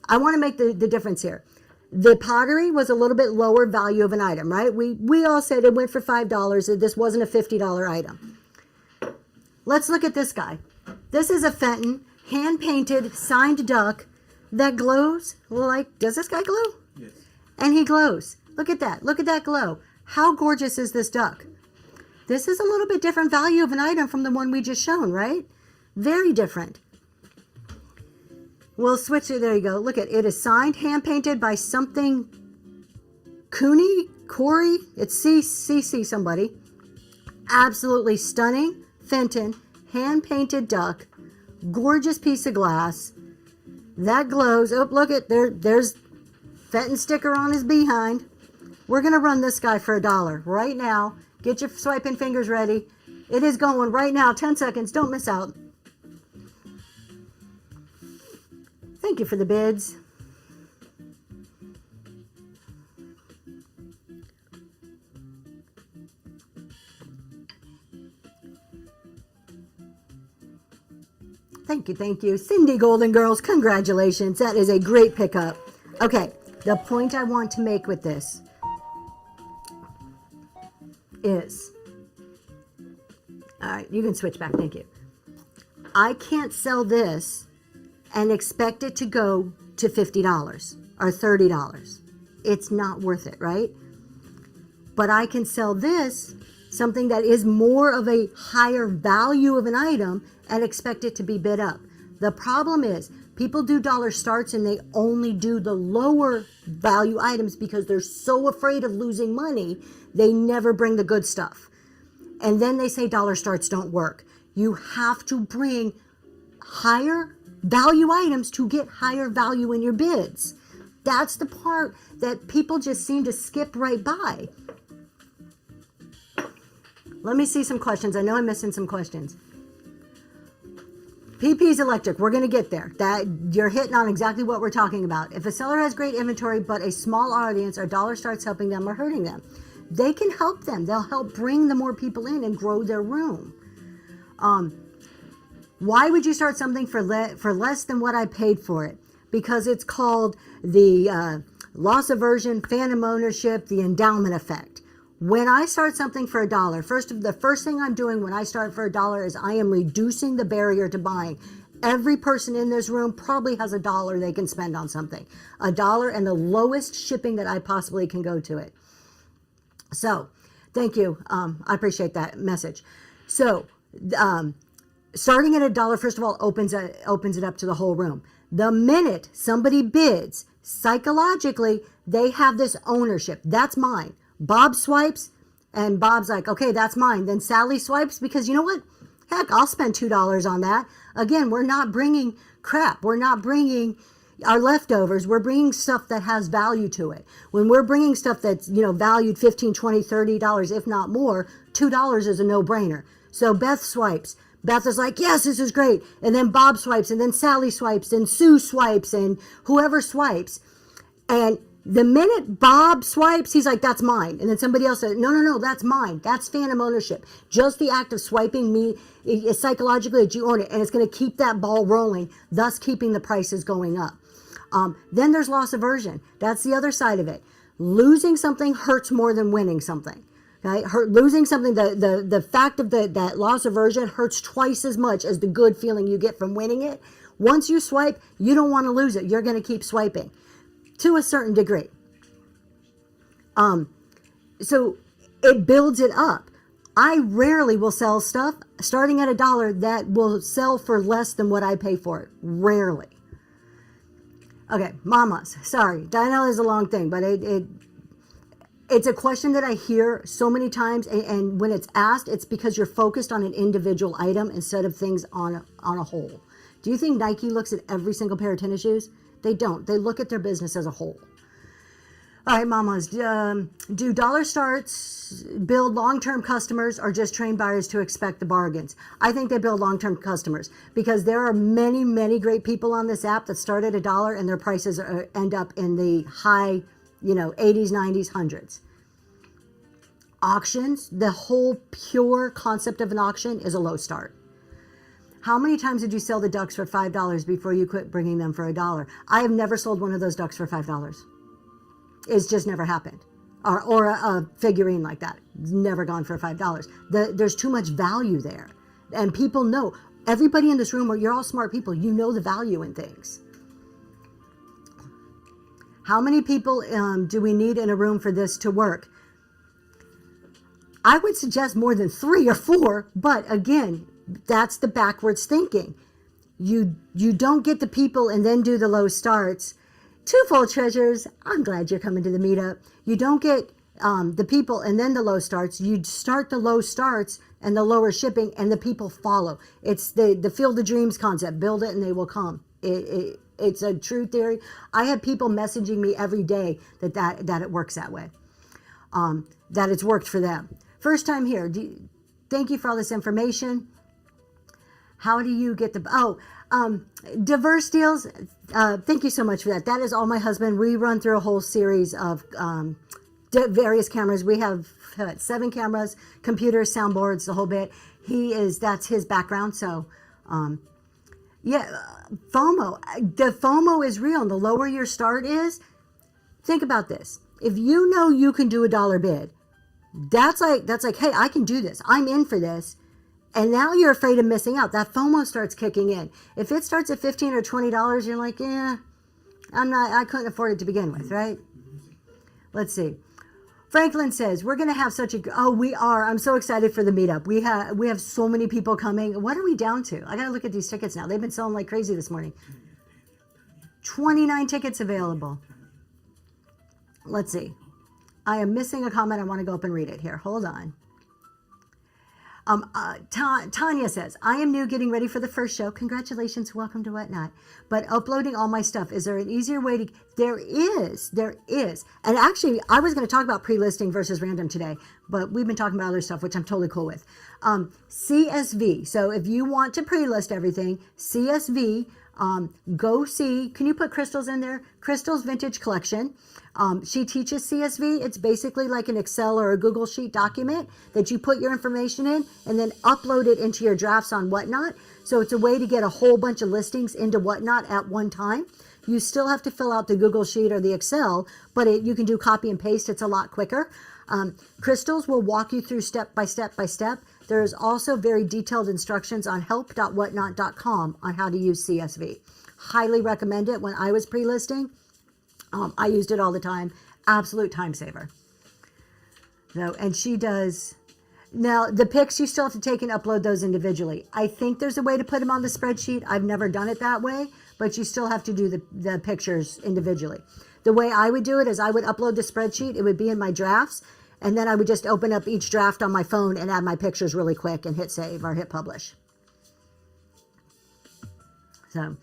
I want to make the difference here. The pottery was a little bit lower value of an item, right? We all said it went for $5. This wasn't a $50 item. Let's look at this guy. This is a Fenton, hand-painted, signed duck that glows like, does this guy glow? Yes. And he glows. Look at that. Look at that glow. How gorgeous is this duck? This is a little bit different value of an item from the one we just shown, right? Very different. We'll switch it. There you go. Look at it. It is signed, hand-painted by something Corey. It's CC somebody. Absolutely stunning. Fenton, hand-painted duck. Gorgeous piece of glass. That glows. Oh, look at there's Fenton sticker on his behind. We're going to run this guy for $1 right now. Get your swiping fingers ready. It is going right now. 10 seconds. Don't miss out. Thank you for the bids. Thank you, thank you. Cindy Golden Girls, congratulations. That is a great pickup. Okay, the point I want to make with this is, all right, you can switch back, thank you. I can't sell this and expect it to go to $50 or $30. It's not worth it, right? But I can sell this, something that is more of a higher value of an item, and expect it to be bid up. The problem is people do dollar starts and they only do the lower value items because they're so afraid of losing money. They never bring the good stuff. And then they say dollar starts don't work. You have to bring higher value items to get higher value in your bids. That's the part that people just seem to skip right by. Let me see some questions. I know I'm missing some questions. PP's Electric, we're going to get there. That you're hitting on exactly what we're talking about. If a seller has great inventory but a small audience, are dollar starts helping them or hurting them? They can help them. They'll help bring the more people in and grow their room. Why would you start something for less than what I paid for it? Because it's called the loss aversion, phantom ownership, the endowment effect. When I start something for $1, the first thing I'm doing when I start for $1 is I am reducing the barrier to buying. Every person in this room probably has $1 they can spend on something. $1 and the lowest shipping that I possibly can go to it. So, thank you. I appreciate that message. So, starting at $1, first of all, opens it up to the whole room. The minute somebody bids, psychologically, they have this ownership. That's mine. Bob swipes, and Bob's like, okay, that's mine. Then Sally swipes, because you know what? Heck, I'll spend $2 on that. Again, we're not bringing crap. We're not bringing our leftovers. We're bringing stuff that has value to it. When we're bringing stuff that's, valued $15, $20, $30, if not more, $2 is a no-brainer. So Beth swipes. Beth is like, yes, this is great. And then Bob swipes, and then Sally swipes, and Sue swipes, and whoever swipes. And the minute Bob swipes, he's like, that's mine. And then somebody else says, no, that's mine. That's phantom ownership. Just the act of swiping me is psychologically that you own it. And it's going to keep that ball rolling, thus keeping the prices going up. Then there's loss aversion. That's the other side of it. Losing something hurts more than winning something. Okay? Losing something, the fact of that loss aversion hurts twice as much as the good feeling you get from winning it. Once you swipe, you don't want to lose it. You're going to keep swiping to a certain degree. So it builds it up. I rarely will sell stuff starting at $1 that will sell for less than what I pay for it. Rarely. Okay, mamas. Sorry, I know it's a long thing, but it's a question that I hear so many times, and when it's asked, it's because you're focused on an individual item instead of things on a whole. Do you think Nike looks at every single pair of tennis shoes? They don't. They look at their business as a whole. All right, mamas, do dollar starts build long-term customers or just train buyers to expect the bargains? I think they build long-term customers, because there are many, many great people on this app that start at $1 and their prices end up in the high, 80s, 90s, hundreds. Auctions, the whole pure concept of an auction is a low start. How many times did you sell the ducks for $5 before you quit bringing them for $1? I have never sold one of those ducks for $5. It's just never happened. Or a figurine like that. It's never gone for $5. There's too much value there. And people know. Everybody in this room, you're all smart people. You know the value in things. How many people do we need in a room for this to work? I would suggest more than 3 or 4. But again, that's the backwards thinking. You don't get the people and then do the low starts. Twofold treasures, I'm glad you're coming to the meetup. You don't get the people and then the low starts. You start the low starts and the lower shipping, and the people follow. It's the Field of Dreams concept. Build it and they will come. It's a true theory. I have people messaging me every day that it works that way. That it's worked for them. First time here. Thank you for all this information. How do you get diverse deals? Thank you so much for that. That is all my husband. We run through a whole series of various cameras. We have 7 cameras, computers, soundboards, the whole bit. That's his background. So, yeah, FOMO. The FOMO is real. And the lower your start is, think about this. If you know you can do $1 bid, that's like, hey, I can do this. I'm in for this. And now you're afraid of missing out. That FOMO starts kicking in. If it starts at $15 or $20, you're like, yeah, I couldn't afford it to begin with, right? Let's see. Franklin says, we're going to have we are. I'm so excited for the meetup. We have so many people coming. What are we down to? I got to look at these tickets now. They've been selling like crazy this morning. 29 tickets available. Let's see. I am missing a comment. I want to go up and read it here. Hold on. Tanya says, I am new, getting ready for the first show. Congratulations, welcome to Whatnot. But uploading all my stuff, is there an easier way to? There is. And actually, I was going to talk about pre-listing versus random today, but we've been talking about other stuff, which I'm totally cool with. CSV. So if you want to pre-list everything, CSV, go see, can you put Crystal's in there? Crystal's Vintage Collection. She teaches CSV. It's basically like an Excel or a Google Sheet document that you put your information in and then upload it into your drafts on Whatnot. So it's a way to get a whole bunch of listings into Whatnot at one time. You still have to fill out the Google Sheet or the Excel, but you can do copy and paste. It's a lot quicker. Crystals will walk you through step by step by step. There's also very detailed instructions on help.whatnot.com on how to use CSV. Highly recommend it. When I was pre-listing, I used it all the time. Absolute time saver. No, and she does. Now, the pics, you still have to take and upload those individually. I think there's a way to put them on the spreadsheet. I've never done it that way, but you still have to do the pictures individually. The way I would do it is I would upload the spreadsheet. It would be in my drafts, and then I would just open up each draft on my phone and add my pictures really quick and hit save or hit publish. So,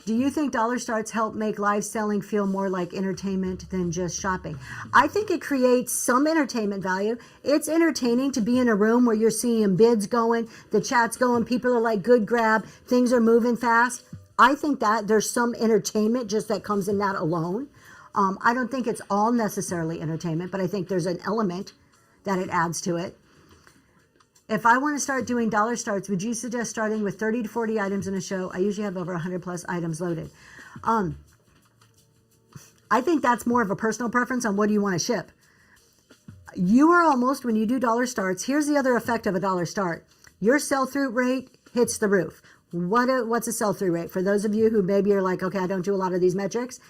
do you think dollar starts help make live selling feel more like entertainment than just shopping? I think it creates some entertainment value. It's entertaining to be in a room where you're seeing bids going, the chat's going, people are like, good grab, things are moving fast. I think that there's some entertainment just that comes in that alone. I don't think it's all necessarily entertainment, but I think there's an element that it adds to it. If I want to start doing dollar starts, would you suggest starting with 30 to 40 items in a show? I usually have over 100 plus items loaded. I think that's more of a personal preference on what do you want to ship. You are almost, when you do dollar starts, here's the other effect of a dollar start. Your sell-through rate hits the roof. What's a sell-through rate? For those of you who maybe are like, okay, I don't do a lot of these metrics.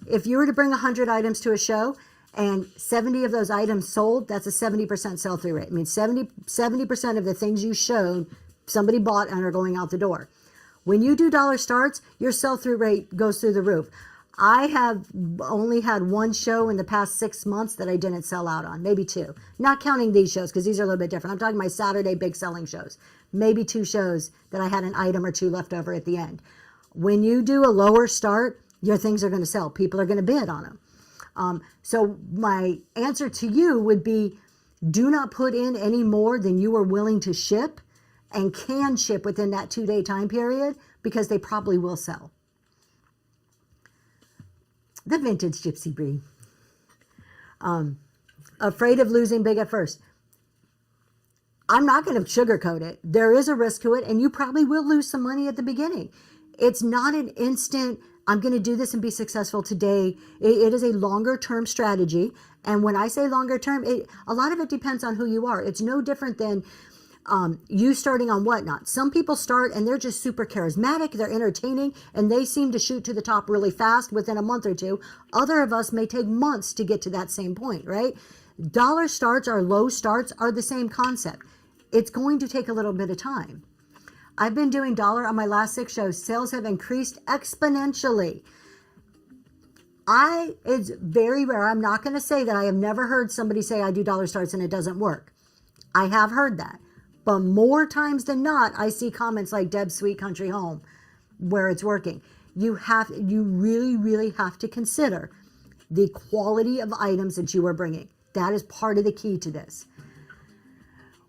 If you were to bring 100 items to a show and 70 of those items sold, that's a 70% sell-through rate. It means 70% of the things you showed, somebody bought and are going out the door. When you do dollar starts, your sell-through rate goes through the roof. I have only had one show in the past 6 months that I didn't sell out on, maybe two. Not counting these shows because these are a little bit different. I'm talking my Saturday big selling shows. Maybe 2 shows that I had an item or 2 left over at the end. When you do a lower start, your things are going to sell. People are going to bid on them. So my answer to you would be, do not put in any more than you are willing to ship and can ship within that 2-day time period, because they probably will sell. The vintage gypsy breed. Afraid of losing big at first. I'm not going to sugarcoat it. There is a risk to it, and you probably will lose some money at the beginning. It's not an instant, I'm going to do this and be successful today. It is a longer term strategy. And when I say longer term, a lot of it depends on who you are. It's no different than you starting on Whatnot. Some people start and they're just super charismatic, they're entertaining, and they seem to shoot to the top really fast within a month or two. Other of us may take months to get to that same point, right? Dollar starts or low starts are the same concept. It's going to take a little bit of time. I've been doing dollar on my last 6 shows. Sales have increased exponentially. It's very rare. I'm not going to say that I have never heard somebody say I do dollar starts and it doesn't work. I have heard that. But more times than not, I see comments like Deb's Sweet Country Home where it's working. You really, really have to consider the quality of items that you are bringing. That is part of the key to this.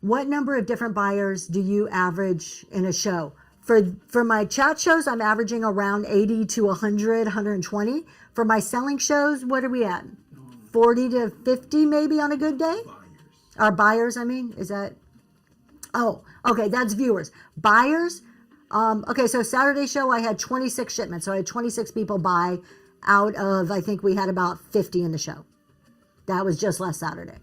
What number of different buyers do you average in a show? For my chat shows, I'm averaging around 80 to 100, 120. For my selling shows, what are we at? 40 to 50 maybe on a good day? Our buyers, I mean, is that? Oh, okay, that's viewers. Buyers, okay, so Saturday show, I had 26 shipments. So I had 26 people buy out of, I think we had about 50 in the show. That was just last Saturday.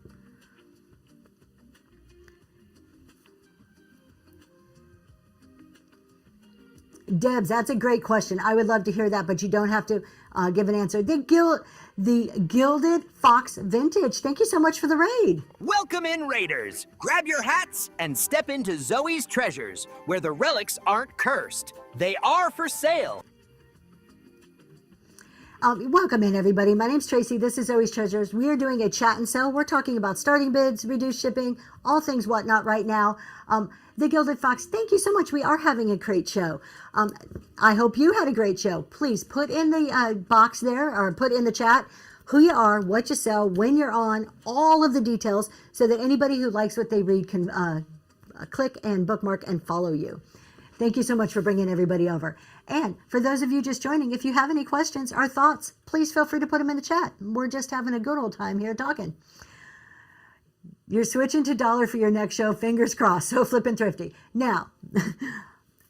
Debs, that's a great question. I would love to hear that, but you don't have to give an answer. The Gilded Fox Vintage. Thank you so much for the raid. Welcome in, Raiders. Grab your hats and step into Zoe's Treasures, where the relics aren't cursed. They are for sale. Welcome in, everybody. My name's Tracy. This is Zoe's Treasures. We are doing a chat and sell. We're talking about starting bids, reduced shipping, all things Whatnot right now. The Gilded Fox, thank you so much. We are having a great show. I hope you had a great show. Please put in the box there, or put in the chat who you are, what you sell, when you're on, all of the details, so that anybody who likes what they read can click and bookmark and follow you. Thank you so much for bringing everybody over. And for those of you just joining, if you have any questions or thoughts, please feel free to put them in the chat. We're just having a good old time here talking. You're switching to dollar for your next show. Fingers crossed. So flippin' thrifty. Now,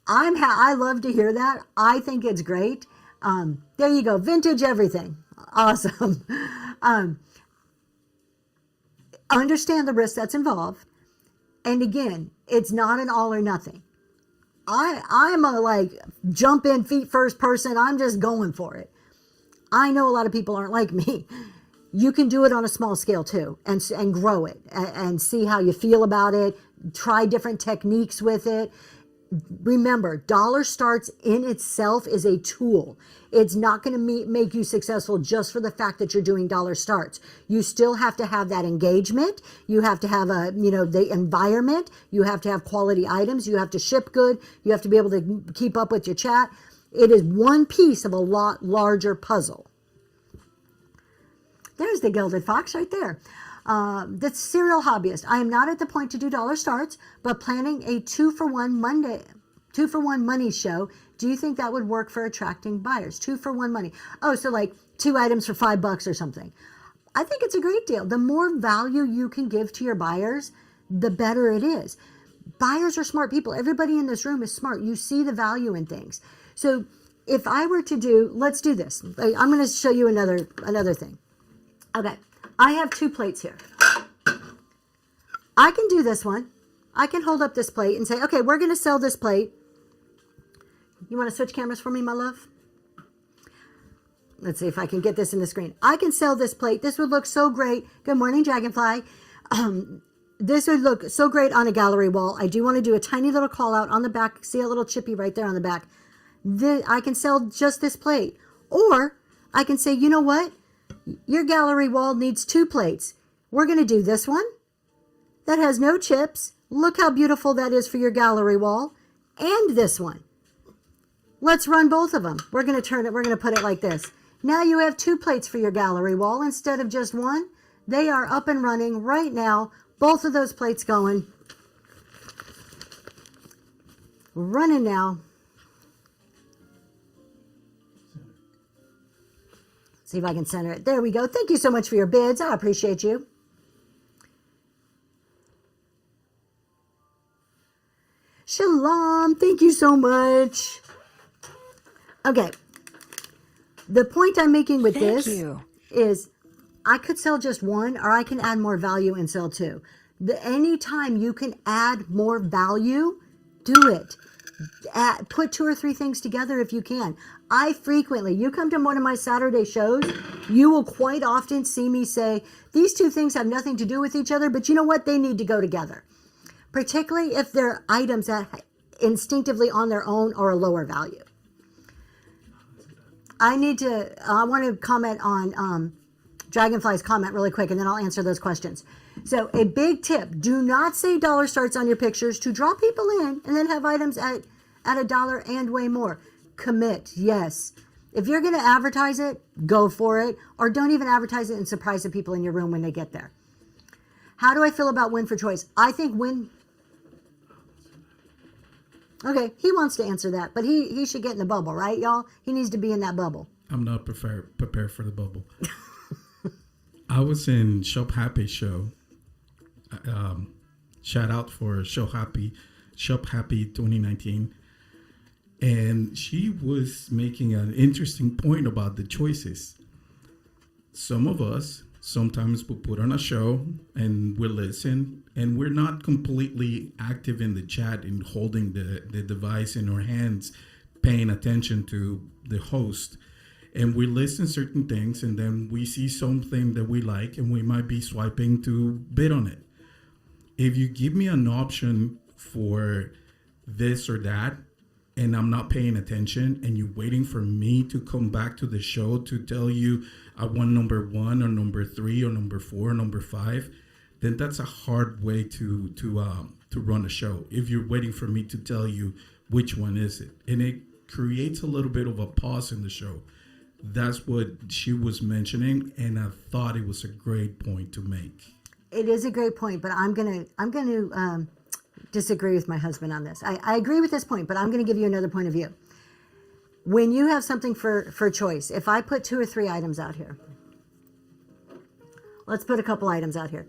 I love to hear that. I think it's great. There you go. Vintage everything. Awesome. Understand the risk that's involved. And again, it's not an all or nothing. I'm a like jump in feet first person. I'm just going for it. I know a lot of people aren't like me. You can do it on a small scale too, and grow it and see how you feel about it. Try different techniques with it. Remember, dollar starts in itself is a tool. It's not going to make you successful just for the fact that you're doing dollar starts. You still have to have that engagement. You have to have the environment. You have to have quality items. You have to ship good. You have to be able to keep up with your chat. It is one piece of a lot larger puzzle. There's the Gilded Fox right there. The serial hobbyist. I am not at the point to do dollar starts, but planning a 2-for-1 money show. Do you think that would work for attracting buyers? 2-for-1 money. Oh, so like 2 items for $5 or something. I think it's a great deal. The more value you can give to your buyers, the better it is. Buyers are smart people. Everybody in this room is smart. You see the value in things. So if I were to do, let's do this. I'm going to show you another thing. Okay. I have 2 plates here. I can do this one. I can hold up this plate and say, okay, we're going to sell this plate. You want to switch cameras for me, my love? Let's see if I can get this in the screen. I can sell this plate. This would look so great. Good morning, Dragonfly. This would look so great on a gallery wall. I do want to do a tiny little call out on the back. See a little chippy right there on the back. I can sell just this plate. Or I can say, you know what? Your gallery wall needs 2 plates. We're going to do this one that has no chips. Look how beautiful that is for your gallery wall. And this one. Let's run both of them. We're going to turn it. We're going to put it like this. Now you have 2 plates for your gallery wall instead of just one. They are up and running right now. Both of those plates going. Running now. See if I can center it. There we go. Thank you so much for your bids. I appreciate you. Shalom. Thank you so much. Okay. The point I'm making with this is I could sell just one, or I can add more value and sell 2. Anytime you can add more value, do it. Put 2 or 3 things together if you can. You come to one of my Saturday shows, you will quite often see me say, these 2 things have nothing to do with each other, but you know what? They need to go together. Particularly if they're items that instinctively on their own are a lower value. I want to comment on Dragonfly's comment really quick, and then I'll answer those questions. So a big tip, do not say dollar starts on your pictures to draw people in and then have items at $1 and way more. Commit, yes. If you're going to advertise it, go for it, or don't even advertise it and surprise the people in your room when they get there. How do I feel about win for choice? I think win. Okay, he wants to answer that, but he should get in the bubble, right, y'all? He needs to be in that bubble. I'm not prepared for the bubble. I was in Shop Happy show. Shout out for Shop Happy 2019. And she was making an interesting point about the choices. Some of us sometimes will put on a show and we'll listen, and we're not completely active in the chat and holding the device in our hands, paying attention to the host. And we listen certain things, and then we see something that we like, and we might be swiping to bid on it. If you give me an option for this or that, and I'm not paying attention, and you're waiting for me to come back to the show to tell you I want number 1 or number 3 or number 4 or number 5, then that's a hard way to run a show. If you're waiting for me to tell you which one is it, and it creates a little bit of a pause in the show. That's what she was mentioning, and I thought it was a great point to make. It is a great point, but I'm gonna disagree with my husband on this. I agree with this point, but I'm going to give you another point of view. When you have something for choice, if I put 2 or 3 items out here, let's put a couple items out here.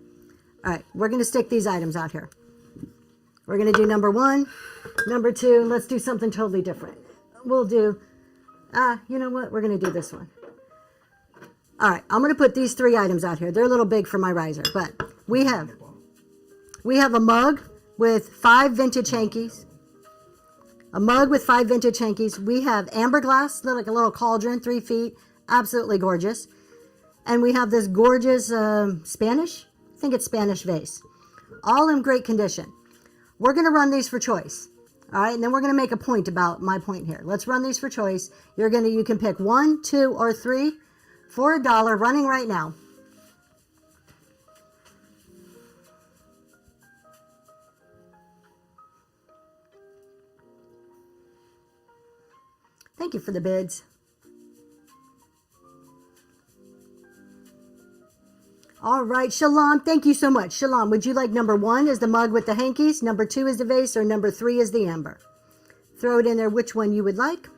All right, we're going to stick these items out here. We're going to do number 1, number 2. Let's do something totally different. We'll do, you know what? We're going to do this one. All right, I'm going to put these 3 items out here. They're a little big for my riser, but we have a mug with 5 vintage hankies. A mug with 5 vintage hankies. We have amber glass, like a little cauldron, 3 feet. Absolutely gorgeous. And we have this gorgeous Spanish, I think it's Spanish vase. All in great condition. We're going to run these for choice. All right, and then we're going to make a point about my point here. Let's run these for choice. You can pick 1, 2, or 3 for $1 running right now. Thank you for the bids. All right, Shalom, thank you so much. Shalom, would you like number 1 is the mug with the hankies, number 2 is the vase, or number 3 is the amber? Throw it in there which one you would like.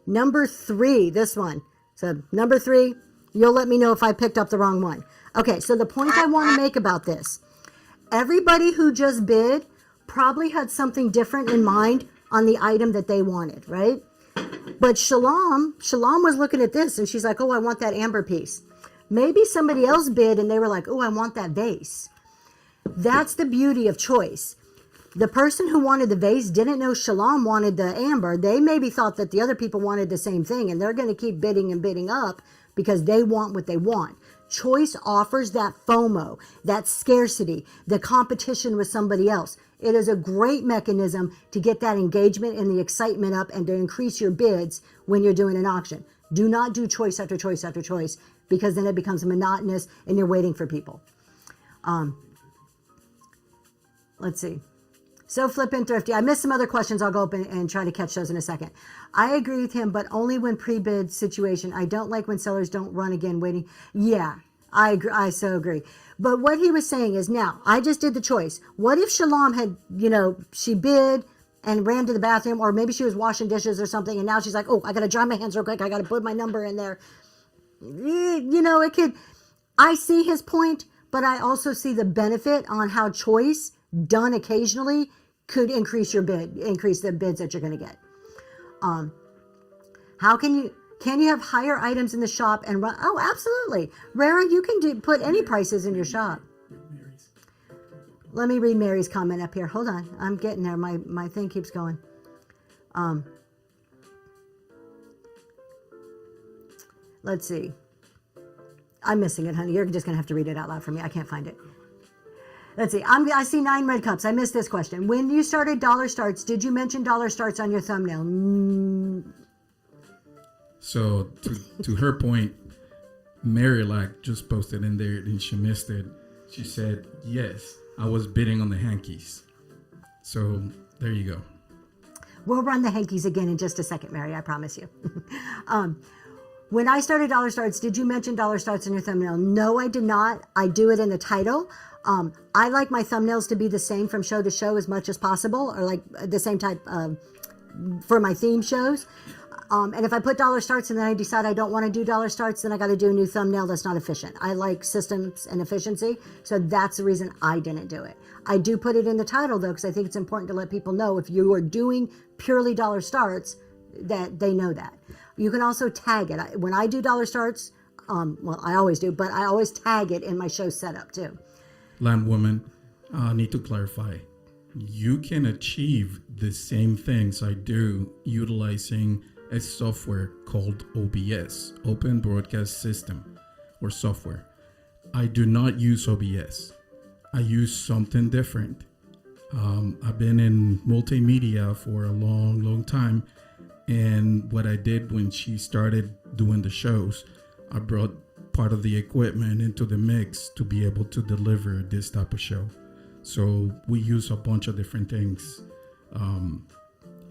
Number 3, this one. So number 3, you'll let me know if I picked up the wrong one. Okay, so the point I want to make about this, everybody who just bid probably had something different in mind on the item that they wanted, right? But Shalom was looking at this and she's like, oh, I want that amber piece. Maybe somebody else bid and they were like, oh, I want that vase. That's the beauty of choice. The person who wanted the vase didn't know Shalom wanted the amber. They maybe thought that the other people wanted the same thing, and they're going to keep bidding and bidding up because they want what they want. Choice offers that FOMO, that scarcity, the competition with somebody else. It is a great mechanism to get that engagement and the excitement up and to increase your bids when you're doing an auction. Do not do choice after choice after choice, because then it becomes monotonous and you're waiting for people. Let's see. So flippin' thrifty. I missed some other questions. I'll go up and try to catch those in a second. I agree with him, but only when pre-bid situation. I don't like when sellers don't run again waiting. Yeah, I agree. I so agree. But what he was saying is, now, I just did the choice. What if Shalom had, she bid and ran to the bathroom, or maybe she was washing dishes or something, and now she's like, oh, I got to dry my hands real quick. I got to put my number in there. It could, I see his point, but I also see the benefit on how choice done occasionally could increase your bid, increase the bids that you're going to get. How can you have higher items in the shop and run? Oh, absolutely. Rara, you can put any prices in your shop. Let me read Mary's comment up here. Hold on. I'm getting there. My thing keeps going. Let's see. I'm missing it, honey. You're just going to have to read it out loud for me. I can't find it. Let's see. I see 9 red cups. I missed this question. When you started Dollar Starts, did you mention Dollar Starts on your thumbnail? So to her point, Mary just posted in there and she missed it. She said, yes, I was bidding on the hankies. So there you go. We'll run the hankies again in just a second, Mary. I promise you. When I started Dollar Starts, did you mention Dollar Starts in your thumbnail? No, I did not. I do it in the title. I like my thumbnails to be the same from show to show as much as possible, or like the same type for my theme shows. And if I put Dollar Starts and then I decide I don't want to do Dollar Starts, then I got to do a new thumbnail that's not efficient. I like systems and efficiency, so that's the reason I didn't do it. I do put it in the title though, because I think it's important to let people know if you are doing purely Dollar Starts, that they know that. You can also tag it. When I do Dollar Starts, well, I always do, but I always tag it in my show setup too. Landwoman, I need to clarify. You can achieve the same things I do utilizing a software called OBS, Open Broadcast System, or software. I do not use OBS. I use something different. I've been in multimedia for a long, long time. And what I did when she started doing the shows, I brought part of the equipment into the mix to be able to deliver this type of show. So we use a bunch of different things.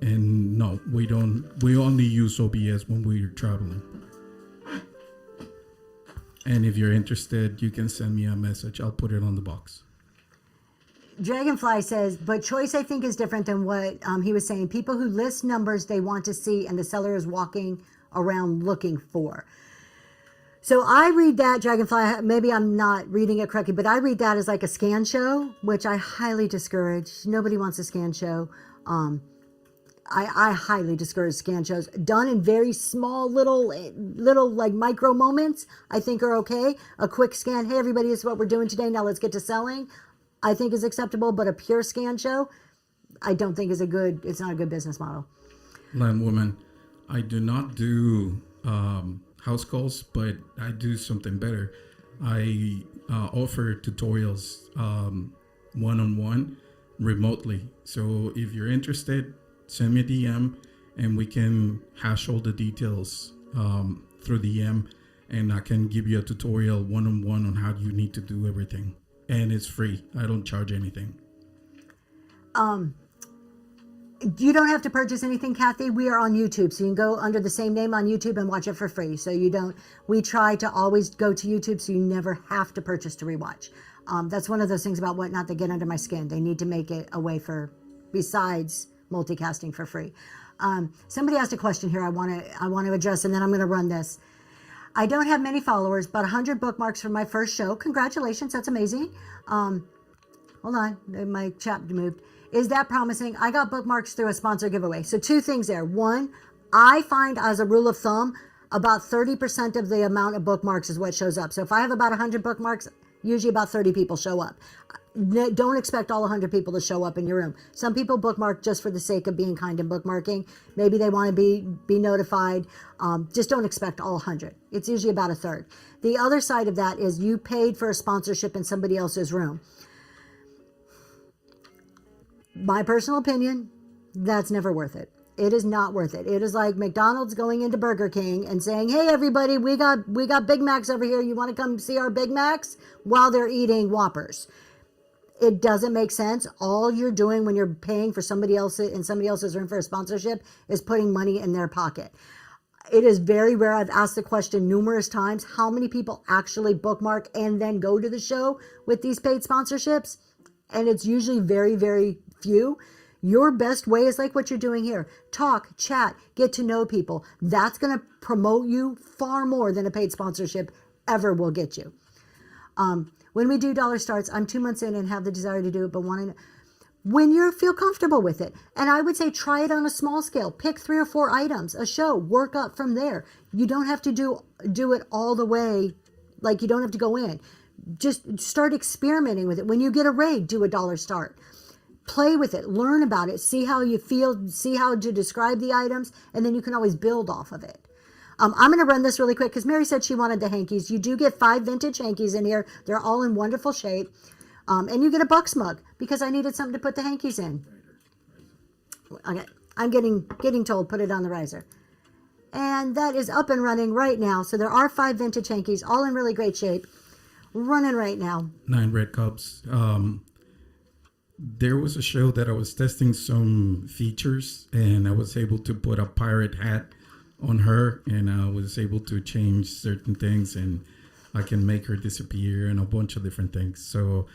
And no, we don't. We only use OBS when we're traveling. And if you're interested, you can send me a message. I'll put it on the box. Dragonfly says, but choice I think is different than what he was saying. People who list numbers they want to see and the seller is walking around looking for. So I read that, Dragonfly, maybe I'm not reading it correctly, but I read that as like a scan show, which I highly discourage. Nobody wants a scan show. I highly discourage scan shows done in very small little like micro moments. I think are okay. A quick scan, hey everybody, this is what we're doing today, now let's get to selling, I think is acceptable. But a pure scan show, I don't think is it's not a good business model. Landwoman, I do not do house calls, but I do something better. I offer tutorials one-on-one remotely. So if you're interested, send me a DM and we can hash all the details through DM, and I can give you a tutorial one-on-one on how you need to do everything. And it's free. I don't charge anything. You don't have to purchase anything, Kathy. We are on YouTube, so you can go under the same name on YouTube and watch it for free. So we try to always go to YouTube so you never have to purchase to rewatch. That's one of those things about Whatnot that get under my skin. They need to make it a way for, besides multicasting, for free. Somebody asked a question here I want to address, and then I'm going to run this. I don't have many followers, but 100 bookmarks from my first show. Congratulations, that's amazing. Hold on, my chat moved. Is that promising? I got bookmarks through a sponsor giveaway. So 2 things there. 1, I find as a rule of thumb, about 30% of the amount of bookmarks is what shows up. So if I have about 100 bookmarks, usually about 30 people show up. Don't expect all 100 people to show up in your room. Some people bookmark just for the sake of being kind and bookmarking. Maybe they want to be notified. Just don't expect all 100. It's usually about a third. The other side of that is you paid for a sponsorship in somebody else's room. My personal opinion, that's never worth it. It is not worth it. It is like McDonald's going into Burger King and saying, hey, everybody, we got Big Macs over here. You want to come see our Big Macs? While they're eating Whoppers. It doesn't make sense. All you're doing when you're paying for somebody else in somebody else's room for a sponsorship is putting money in their pocket. It is very rare. I've asked the question numerous times, how many people actually bookmark and then go to the show with these paid sponsorships? And it's usually very, very few. Your best way is like what you're doing here. Talk, chat, get to know people. That's going to promote you far more than a paid sponsorship ever will get you. When we do dollar starts, I'm 2 months in and have the desire to do it, but when you feel comfortable with it. And I would say try it on a small scale. Pick 3 or 4 items, a show, work up from there. You don't have to do it all the way. Like you don't have to go in. Just start experimenting with it. When you get a raid, do a dollar start. Play with it, learn about it, see how you feel, see how to describe the items, and then you can always build off of it. I'm going to run this really quick because Mary said she wanted the hankies. You do get 5 vintage hankies in here. They're all in wonderful shape. And you get a Bucks mug because I needed something to put the hankies in. Okay, I'm getting told put it on the riser. And that is up and running right now. So there are 5 vintage hankies, all in really great shape. Running right now. 9 red cups. There was a show that I was testing some features, and I was able to put a pirate hat on her, and I was able to change certain things, and I can make her disappear and a bunch of different things. So,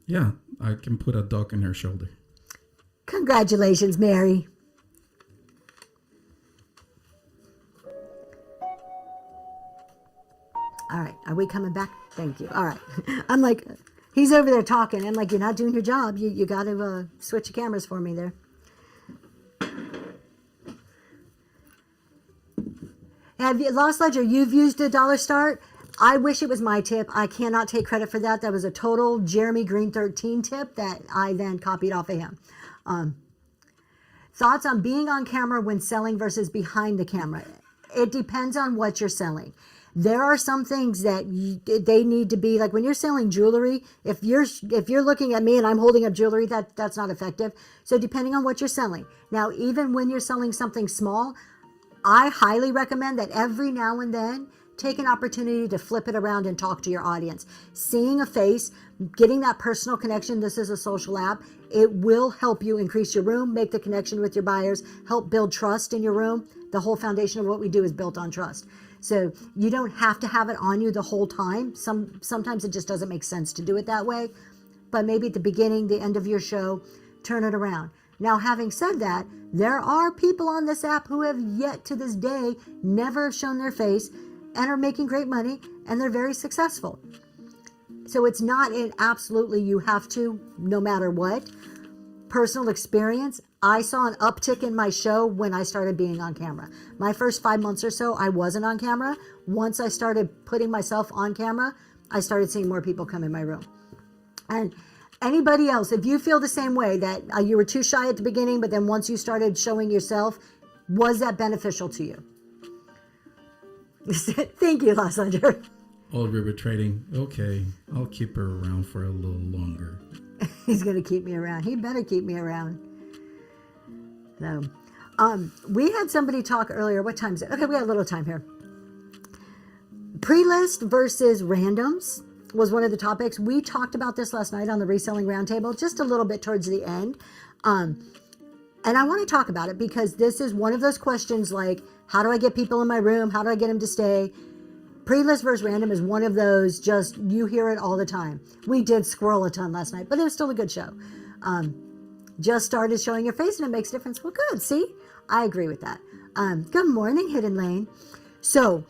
yeah, I can put a duck in her shoulder. Congratulations, Mary. All right, are we coming back? Thank you. All right. I'm like, he's over there talking. I'm like, you're not doing your job. You got to switch the cameras for me there. Have you, Lost Ledger, you've used a dollar start? I wish it was my tip. I cannot take credit for that. That was a total Jeremy Green 13 tip that I then copied off of him. Thoughts on being on camera when selling versus behind the camera? It depends on what you're selling. There are some things that they need to be, like when you're selling jewelry, if you're looking at me and I'm holding up jewelry, that's not effective. So depending on what you're selling. Now, even when you're selling something small, I highly recommend that every now and then take an opportunity to flip it around and talk to your audience. Seeing a face, getting that personal connection, this is a social app, it will help you increase your room, make the connection with your buyers, help build trust in your room. The whole foundation of what we do is built on trust. So you don't have to have it on you the whole time. Sometimes it just doesn't make sense to do it that way. But maybe at the beginning, the end of your show, turn it around. Now, having said that, there are people on this app who have yet to this day never shown their face and are making great money, and they're very successful. So it's not an absolutely you have to, no matter what. Personal experience, I saw an uptick in my show when I started being on camera. My first 5 months or so, I wasn't on camera. Once I started putting myself on camera, I started seeing more people come in my room. And anybody else, if you feel the same way, that you were too shy at the beginning, but then once you started showing yourself, was that beneficial to you? Thank you, Lasandra. Old River Trading. Okay, I'll keep her around for a little longer. He's going to keep me around. He better keep me around. So, we had somebody talk earlier. What time is it? Okay, we got a little time here. Pre-list versus randoms was one of the topics. We talked about this last night on the Reselling Roundtable, just a little bit towards the end. And I want to talk about it because this is one of those questions like, how do I get people in my room? How do I get them to stay? Pre-list versus random is one of those, just, you hear it all the time. We did squirrel a ton last night, but it was still a good show. Just started showing your face and it makes a difference. Well, good. See, I agree with that. Good morning, Hidden Lane. So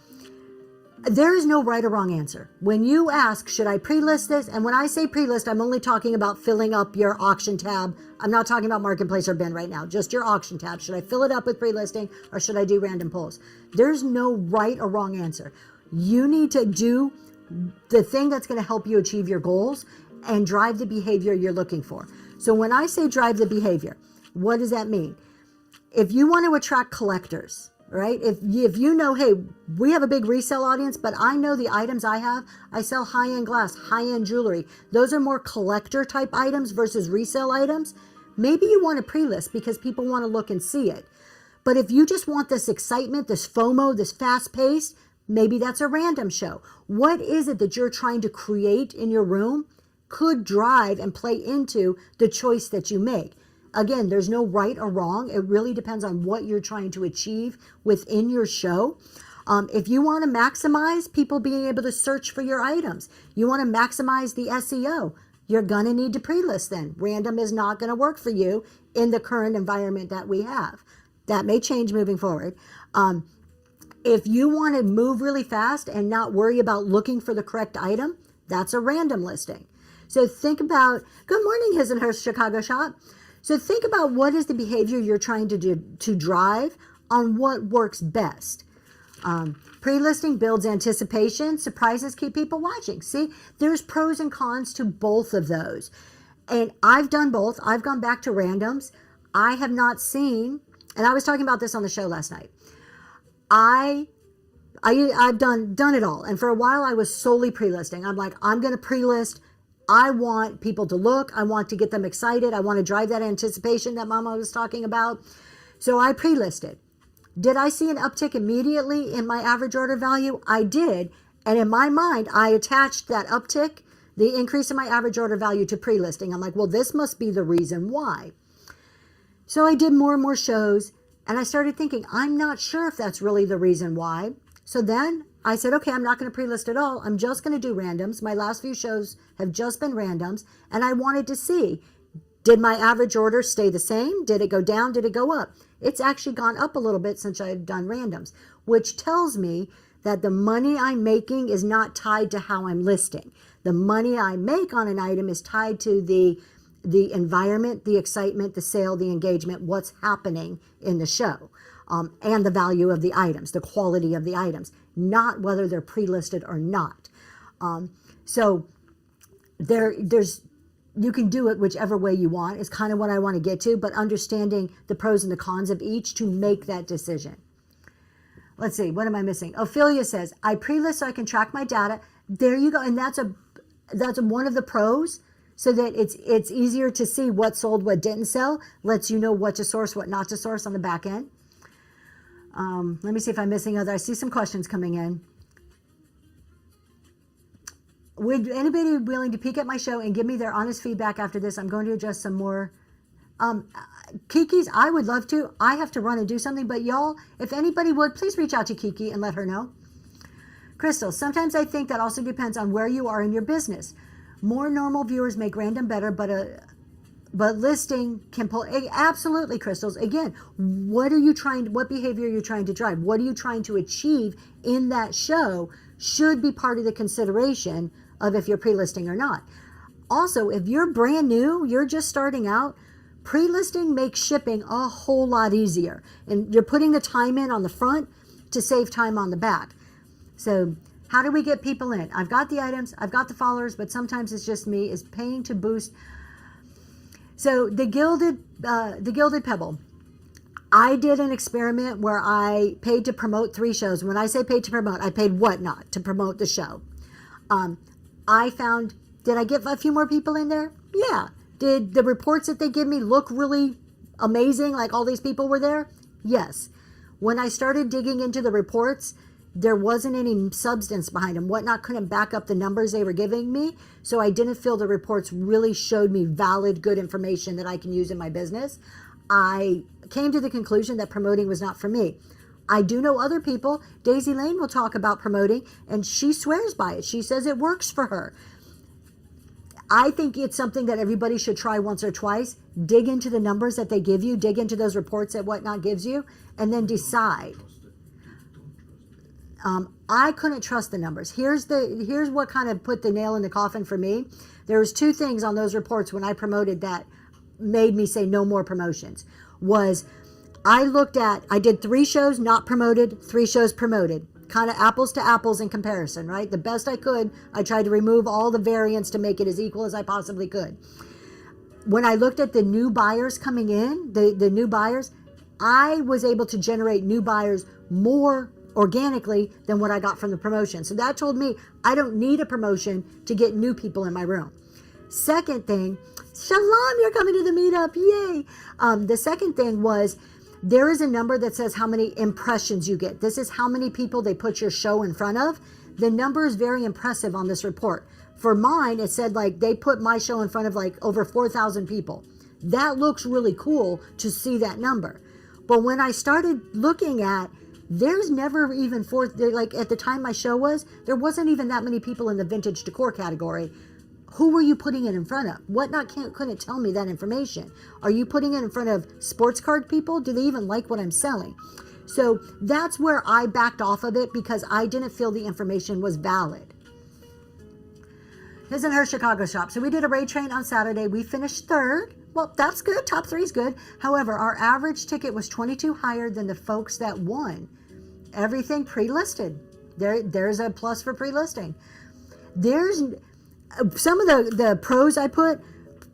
there is no right or wrong answer. When you ask, should I pre-list this? And when I say pre-list, I'm only talking about filling up your auction tab. I'm not talking about marketplace or bin right now, just your auction tab. Should I fill it up with pre-listing or should I do random pulls? There's no right or wrong answer. You need to do the thing that's going to help you achieve your goals and drive the behavior you're looking for. So when I say drive the behavior, what does that mean? If you want to attract collectors, right? If you know, hey, we have a big resale audience, but I know the items I have, I sell high-end glass, high-end jewelry. Those are more collector type items versus resale items. Maybe you want to pre-list because people want to look and see it. But if you just want this excitement, this FOMO, this fast-paced, maybe that's a random show. What is it that you're trying to create in your room could drive and play into the choice that you make? Again, there's no right or wrong. It really depends on what you're trying to achieve within your show. If you want to maximize people being able to search for your items, you want to maximize the SEO, you're going to need to pre-list then. Random is not going to work for you in the current environment that we have. That may change moving forward. If you want to move really fast and not worry about looking for the correct item, that's a random listing. So think about, good morning, His and Hers Chicago Shop. So think about what is the behavior you're trying to do to drive on what works best. Pre-listing builds anticipation, surprises keep people watching. See, there's pros and cons to both of those. And I've done both. I've gone back to randoms. I have not seen, and I was talking about this on the show last night. I've done it all. And for a while I was solely pre-listing. I'm like, I'm going to pre-list. I want people to look. I want to get them excited. I want to drive that anticipation that Mama was talking about. So I pre-listed. Did I see an uptick immediately in my average order value? I did. And in my mind, I attached that uptick, the increase in my average order value, to pre-listing. I'm like, well, this must be the reason why. So I did more and more shows. And I started thinking, I'm not sure if that's really the reason why. So then I said, okay, I'm not going to pre-list at all. I'm just going to do randoms. My last few shows have just been randoms. And I wanted to see, did my average order stay the same? Did it go down? Did it go up? It's actually gone up a little bit since I've done randoms, which tells me that the money I'm making is not tied to how I'm listing. The money I make on an item is tied to the environment, the excitement, the sale, the engagement, what's happening in the show, and the value of the items, the quality of the items, not whether they're pre-listed or not. So there's you can do it whichever way you want is kind of what I want to get to, but understanding the pros and the cons of each to make that decision. Let's see, what am I missing? Ophelia says, I pre-list so I can track my data. There you go. And that's one of the pros, so that it's easier to see what sold, what didn't sell, lets you know what to source, what not to source on the back end. Let me see if I'm missing other. I see some questions coming in. Would anybody be willing to peek at my show and give me their honest feedback after this? I'm going to address some more. Kiki's, I would love to. I have to run and do something, but y'all, if anybody would, please reach out to Kiki and let her know. Crystal, sometimes I think that also depends on where you are in your business. More normal viewers make random better, but listing can pull. Absolutely, Crystals. Again, what behavior are you trying to drive? What are you trying to achieve in that show should be part of the consideration of if you're pre-listing or not. Also, if you're brand new, you're just starting out, Pre-listing makes shipping a whole lot easier. And you're putting the time in on the front to save time on the back. So how do we get people in? I've got the items, I've got the followers, but sometimes it's just me, is paying to boost. So the Gilded Pebble. I did an experiment where I paid to promote 3 shows. When I say paid to promote, I paid whatnot to promote the show. I found, did I get a few more people in there? Yeah. Did the reports that they give me look really amazing, like all these people were there? Yes. When I started digging into the reports, there wasn't any substance behind them. Whatnot couldn't back up the numbers they were giving me, so I didn't feel the reports really showed me valid, good information that I can use in my business. I came to the conclusion that promoting was not for me. I do know other people. Daisy Lane will talk about promoting, and she swears by it. She says it works for her. I think it's something that everybody should try once or twice. Dig into the numbers that they give you, dig into those reports that Whatnot gives you, and then decide. I couldn't trust the numbers. Here's what kind of put the nail in the coffin for me. There was 2 things on those reports when I promoted that made me say no more promotions. Was I did 3 shows not promoted, 3 shows promoted. Kind of apples to apples in comparison, right? The best I could, I tried to remove all the variance to make it as equal as I possibly could. When I looked at the new buyers coming in, the new buyers, I was able to generate new buyers more organically than what I got from the promotion. So that told me I don't need a promotion to get new people in my room. Second thing, Shalom, you're coming to the meetup, yay. The second thing was, there is a number that says how many impressions you get. This is how many people they put your show in front of. The number is very impressive on this report. For mine, it said like they put my show in front of like over 4,000 people. That looks really cool to see that number. But when I started looking at, there's never even like at the time my show was, there wasn't even that many people in the vintage decor category. Who were you putting it in front of? Whatnot couldn't tell me that information. Are you putting it in front of sports card people? Do they even like what I'm selling? So that's where I backed off of it because I didn't feel the information was valid. His and her Chicago shop. So we did a raid train on Saturday. We finished 3rd. Well, that's good. Top 3 is good. However, our average ticket was 22 higher than the folks that won. Everything pre-listed. There's a plus for pre-listing. There's some of the pros I put.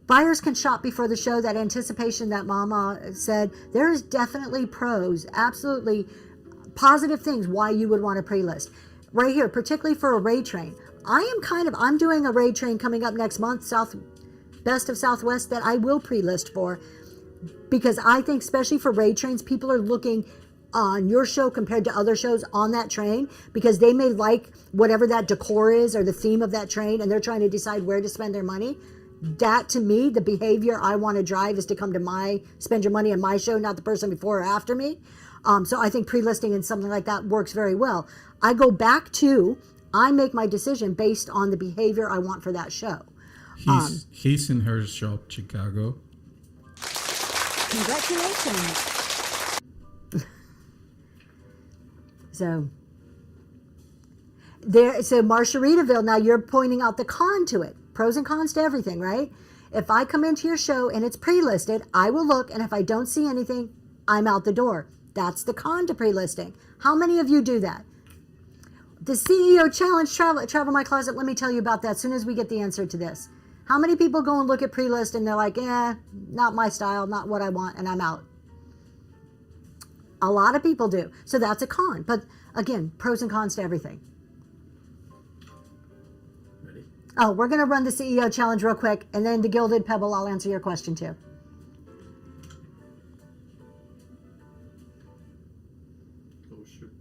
Buyers can shop before the show. That anticipation that Mama said. There's definitely pros. Absolutely positive things why you would want to pre-list. Right here, particularly for a raid train. I'm doing a raid train coming up next month, Best of Southwest, that I will pre-list for, because I think especially for raid trains, people are looking on your show compared to other shows on that train because they may like whatever that decor is or the theme of that train, and they're trying to decide where to spend their money. That, to me, the behavior I want to drive is to come to spend your money on my show, not the person before or after me. So I think pre-listing and something like that works very well. I go back to, I make my decision based on the behavior I want for that show. He's in her shop, Chicago. Congratulations. So Margaritaville, now you're pointing out the con to it. Pros and cons to everything, right? If I come into your show and it's pre-listed, I will look, and if I don't see anything, I'm out the door. That's the con to pre-listing. How many of you do that? The CEO Challenge, Travel My Closet, let me tell you about that as soon as we get the answer to this. How many people go and look at pre-list and they're like, not my style, not what I want, and I'm out? A lot of people do. So that's a con. But again, pros and cons to everything. Ready? Oh, we're going to run the CEO Challenge real quick, and then the Gilded Pebble, I'll answer your question too. Oh, shoot.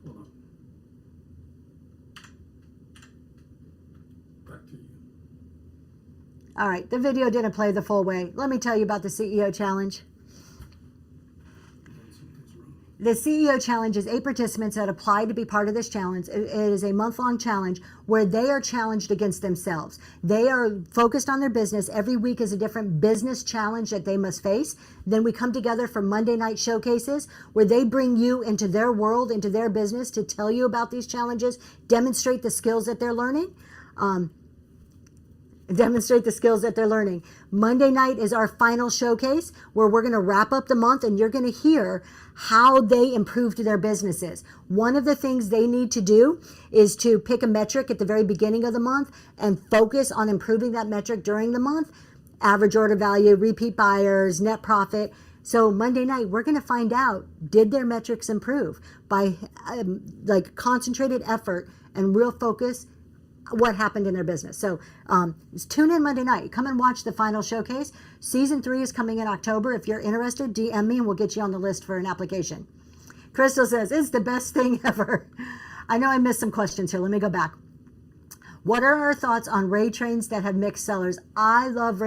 Hold on. Back to you. All right, the video didn't play the full way. Let me tell you about the CEO Challenge. The CEO Challenge is 8 participants that apply to be part of this challenge. It is a month-long challenge where they are challenged against themselves. They are focused on their business. Every week is a different business challenge that they must face. Then we come together for Monday night showcases where they bring you into their world, into their business to tell you about these challenges, demonstrate the skills that they're learning. demonstrate the skills that they're learning. Monday night is our final showcase where we're going to wrap up the month and you're going to hear how they improved their businesses. One of the things they need to do is to pick a metric at the very beginning of the month and focus on improving that metric during the month. Average order value, repeat buyers, net profit. So Monday night, we're going to find out, did their metrics improve by like concentrated effort and real focus, what happened in their business. So tune in Monday night. Come and watch the final showcase. Season 3 is coming in October. If you're interested, DM me and we'll get you on the list for an application. Crystal says, it's the best thing ever. I know I missed some questions here. Let me go back. What are our thoughts on raid trains that have mixed sellers? I love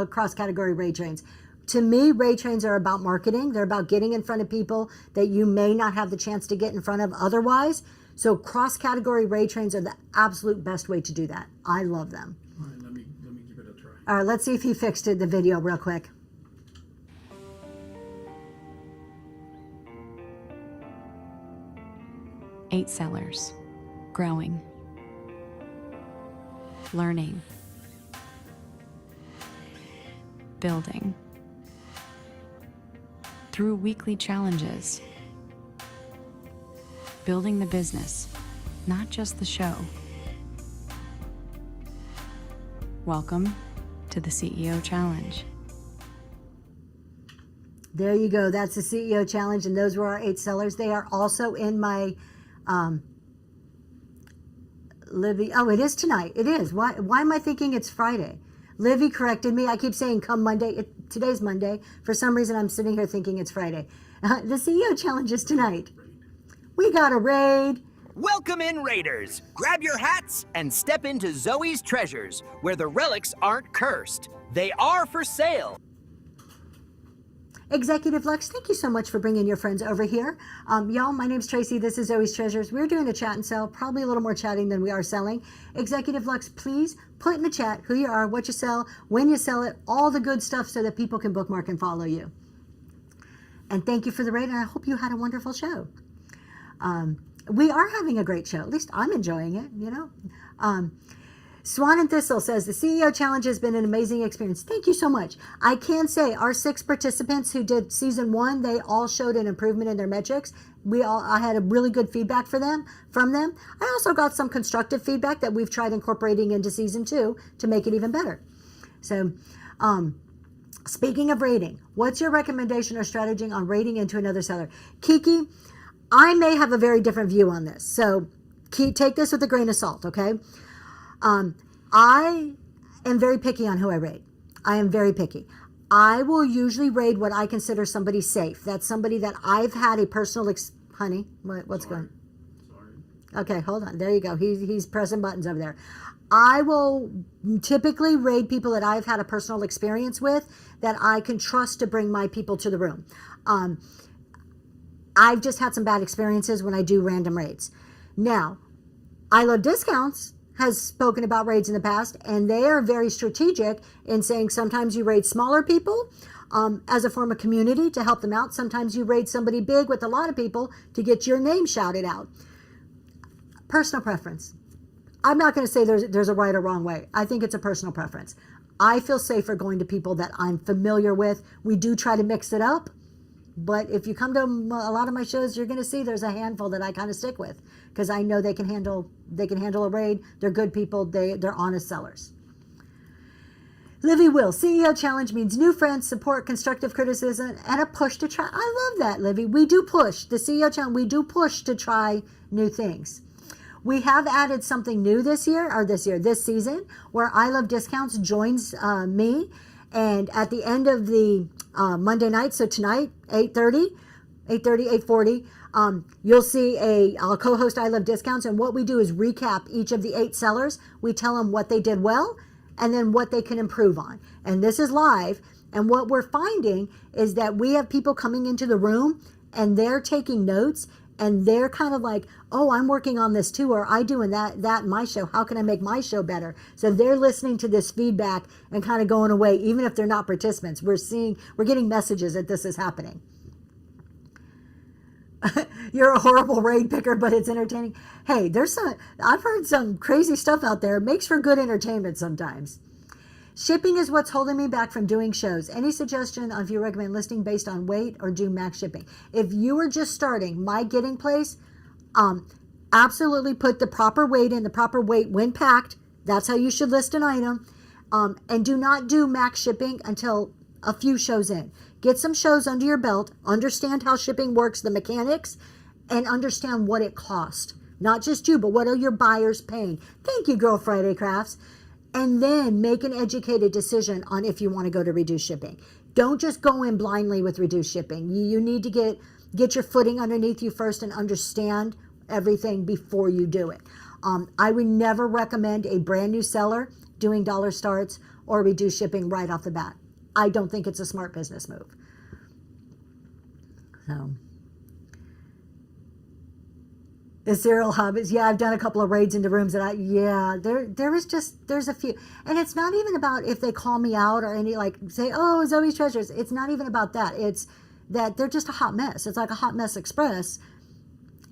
cross-category raid trains. To me, raid trains are about marketing. They're about getting in front of people that you may not have the chance to get in front of otherwise. So cross-category raid trains are the absolute best way to do that. I love them. All right, let me give it a try. All right, let's see if he fixed it, the video real quick. Eight sellers, growing, learning, building. Through weekly challenges, building the business, not just the show. Welcome to the CEO Challenge. There you go. That's the CEO Challenge, and those were our 8 sellers. They are also in my Livy. Oh, it is tonight. It is. Why am I thinking it's Friday? Livy corrected me. I keep saying come Monday. Today's Monday. For some reason, I'm sitting here thinking it's Friday. The CEO Challenge is tonight. We got a raid. Welcome in, Raiders! Grab your hats and step into Zoe's treasures, where the relics aren't cursed. They are for sale. Executive Lux, thank you so much for bringing your friends over here. Y'all, my name's Tracy. This is Zoe's Treasures. We're doing a chat and sell, probably a little more chatting than we are selling. Executive Lux, please put in the chat who you are, what you sell, when you sell it, all the good stuff so that people can bookmark and follow you. And thank you for the raid, and I hope you had a wonderful show. We are having a great show. At least I'm enjoying it, you know. Swan and Thistle says, the CEO Challenge has been an amazing experience. Thank you so much. I can say our 6 participants who did season 1, they all showed an improvement in their metrics. I had a really good feedback from them. I also got some constructive feedback that we've tried incorporating into season 2 to make it even better. So, speaking of rating, what's your recommendation or strategy on rating into another seller? Kiki, I may have a very different view on this. So take this with a grain of salt, okay? I am very picky on who I raid. I am very picky. I will usually raid what I consider somebody safe. That's somebody that I've had a personal honey, what's going on? Okay, hold on. There you go. He's pressing buttons over there. I will typically raid people that I've had a personal experience with that I can trust to bring my people to the room. I've just had some bad experiences when I do random raids. Now, I Love Discounts has spoken about raids in the past, and they are very strategic in saying sometimes you raid smaller people as a form of community to help them out. Sometimes you raid somebody big with a lot of people to get your name shouted out. Personal preference. I'm not going to say there's a right or wrong way. I think it's a personal preference. I feel safer going to people that I'm familiar with. We do try to mix it up. But if you come to a lot of my shows, you're going to see there's a handful that I kind of stick with because I know they can handle a raid. They're good people. They're honest sellers. Livy Will, CEO Challenge means new friends, support, constructive criticism, and a push to try. I love that, Livy. We do push. The CEO Challenge, we do push to try new things. We have added something new this season, where I Love Discounts joins me. And at the end of the Monday night, so tonight, 8:40, you'll see I'll co-host I Love Discounts. And what we do is recap each of the 8 sellers. We tell them what they did well and then what they can improve on. And this is live. And what we're finding is that we have people coming into the room and they're taking notes. And they're kind of like, oh, I'm working on this too, or I doing that in my show. How can I make my show better? So they're listening to this feedback and kind of going away, even if they're not participants. We're getting messages that this is happening. You're a horrible raid picker, but it's entertaining. Hey, I've heard some crazy stuff out there. It makes for good entertainment sometimes. Shipping is what's holding me back from doing shows. Any suggestion on if you recommend listing based on weight or do max shipping? If you are just starting, my getting place, absolutely put the proper weight in, the proper weight when packed. That's how you should list an item. And do not do max shipping until a few shows in. Get some shows under your belt, understand how shipping works, the mechanics, and understand what it costs. Not just you, but what are your buyers paying? Thank you, Girl Friday Crafts. And then make an educated decision on if you want to go to reduced shipping. Don't just go in blindly with reduced shipping. You need to get your footing underneath you first and understand everything before you do it. I would never recommend a brand new seller doing dollar starts or reduced shipping right off the bat. I don't think it's a smart business move. So, the cereal hub is, yeah, I've done a couple of raids into rooms that there's a few. And it's not even about if they call me out or any, like, say, oh, Zoe's Treasures. It's not even about that. It's that they're just a hot mess. It's like a hot mess express.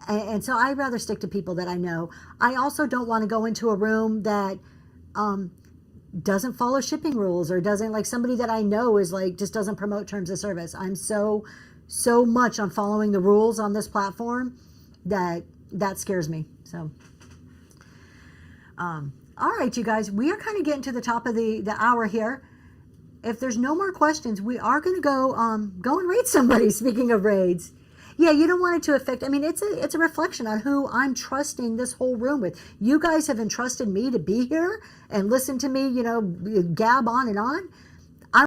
And so I'd rather stick to people that I know. I also don't want to go into a room that doesn't follow shipping rules or doesn't, like, somebody that I know is like, just doesn't promote terms of service. I'm so much on following the rules on this platform that scares me. So, all right, you guys, we are kind of getting to the top of the hour here. If there's no more questions, we are going to go and raid somebody. Speaking of raids, yeah, you don't want it to affect. I mean, it's a reflection on who I'm trusting this whole room with. You guys have entrusted me to be here and listen to me, gab on and on.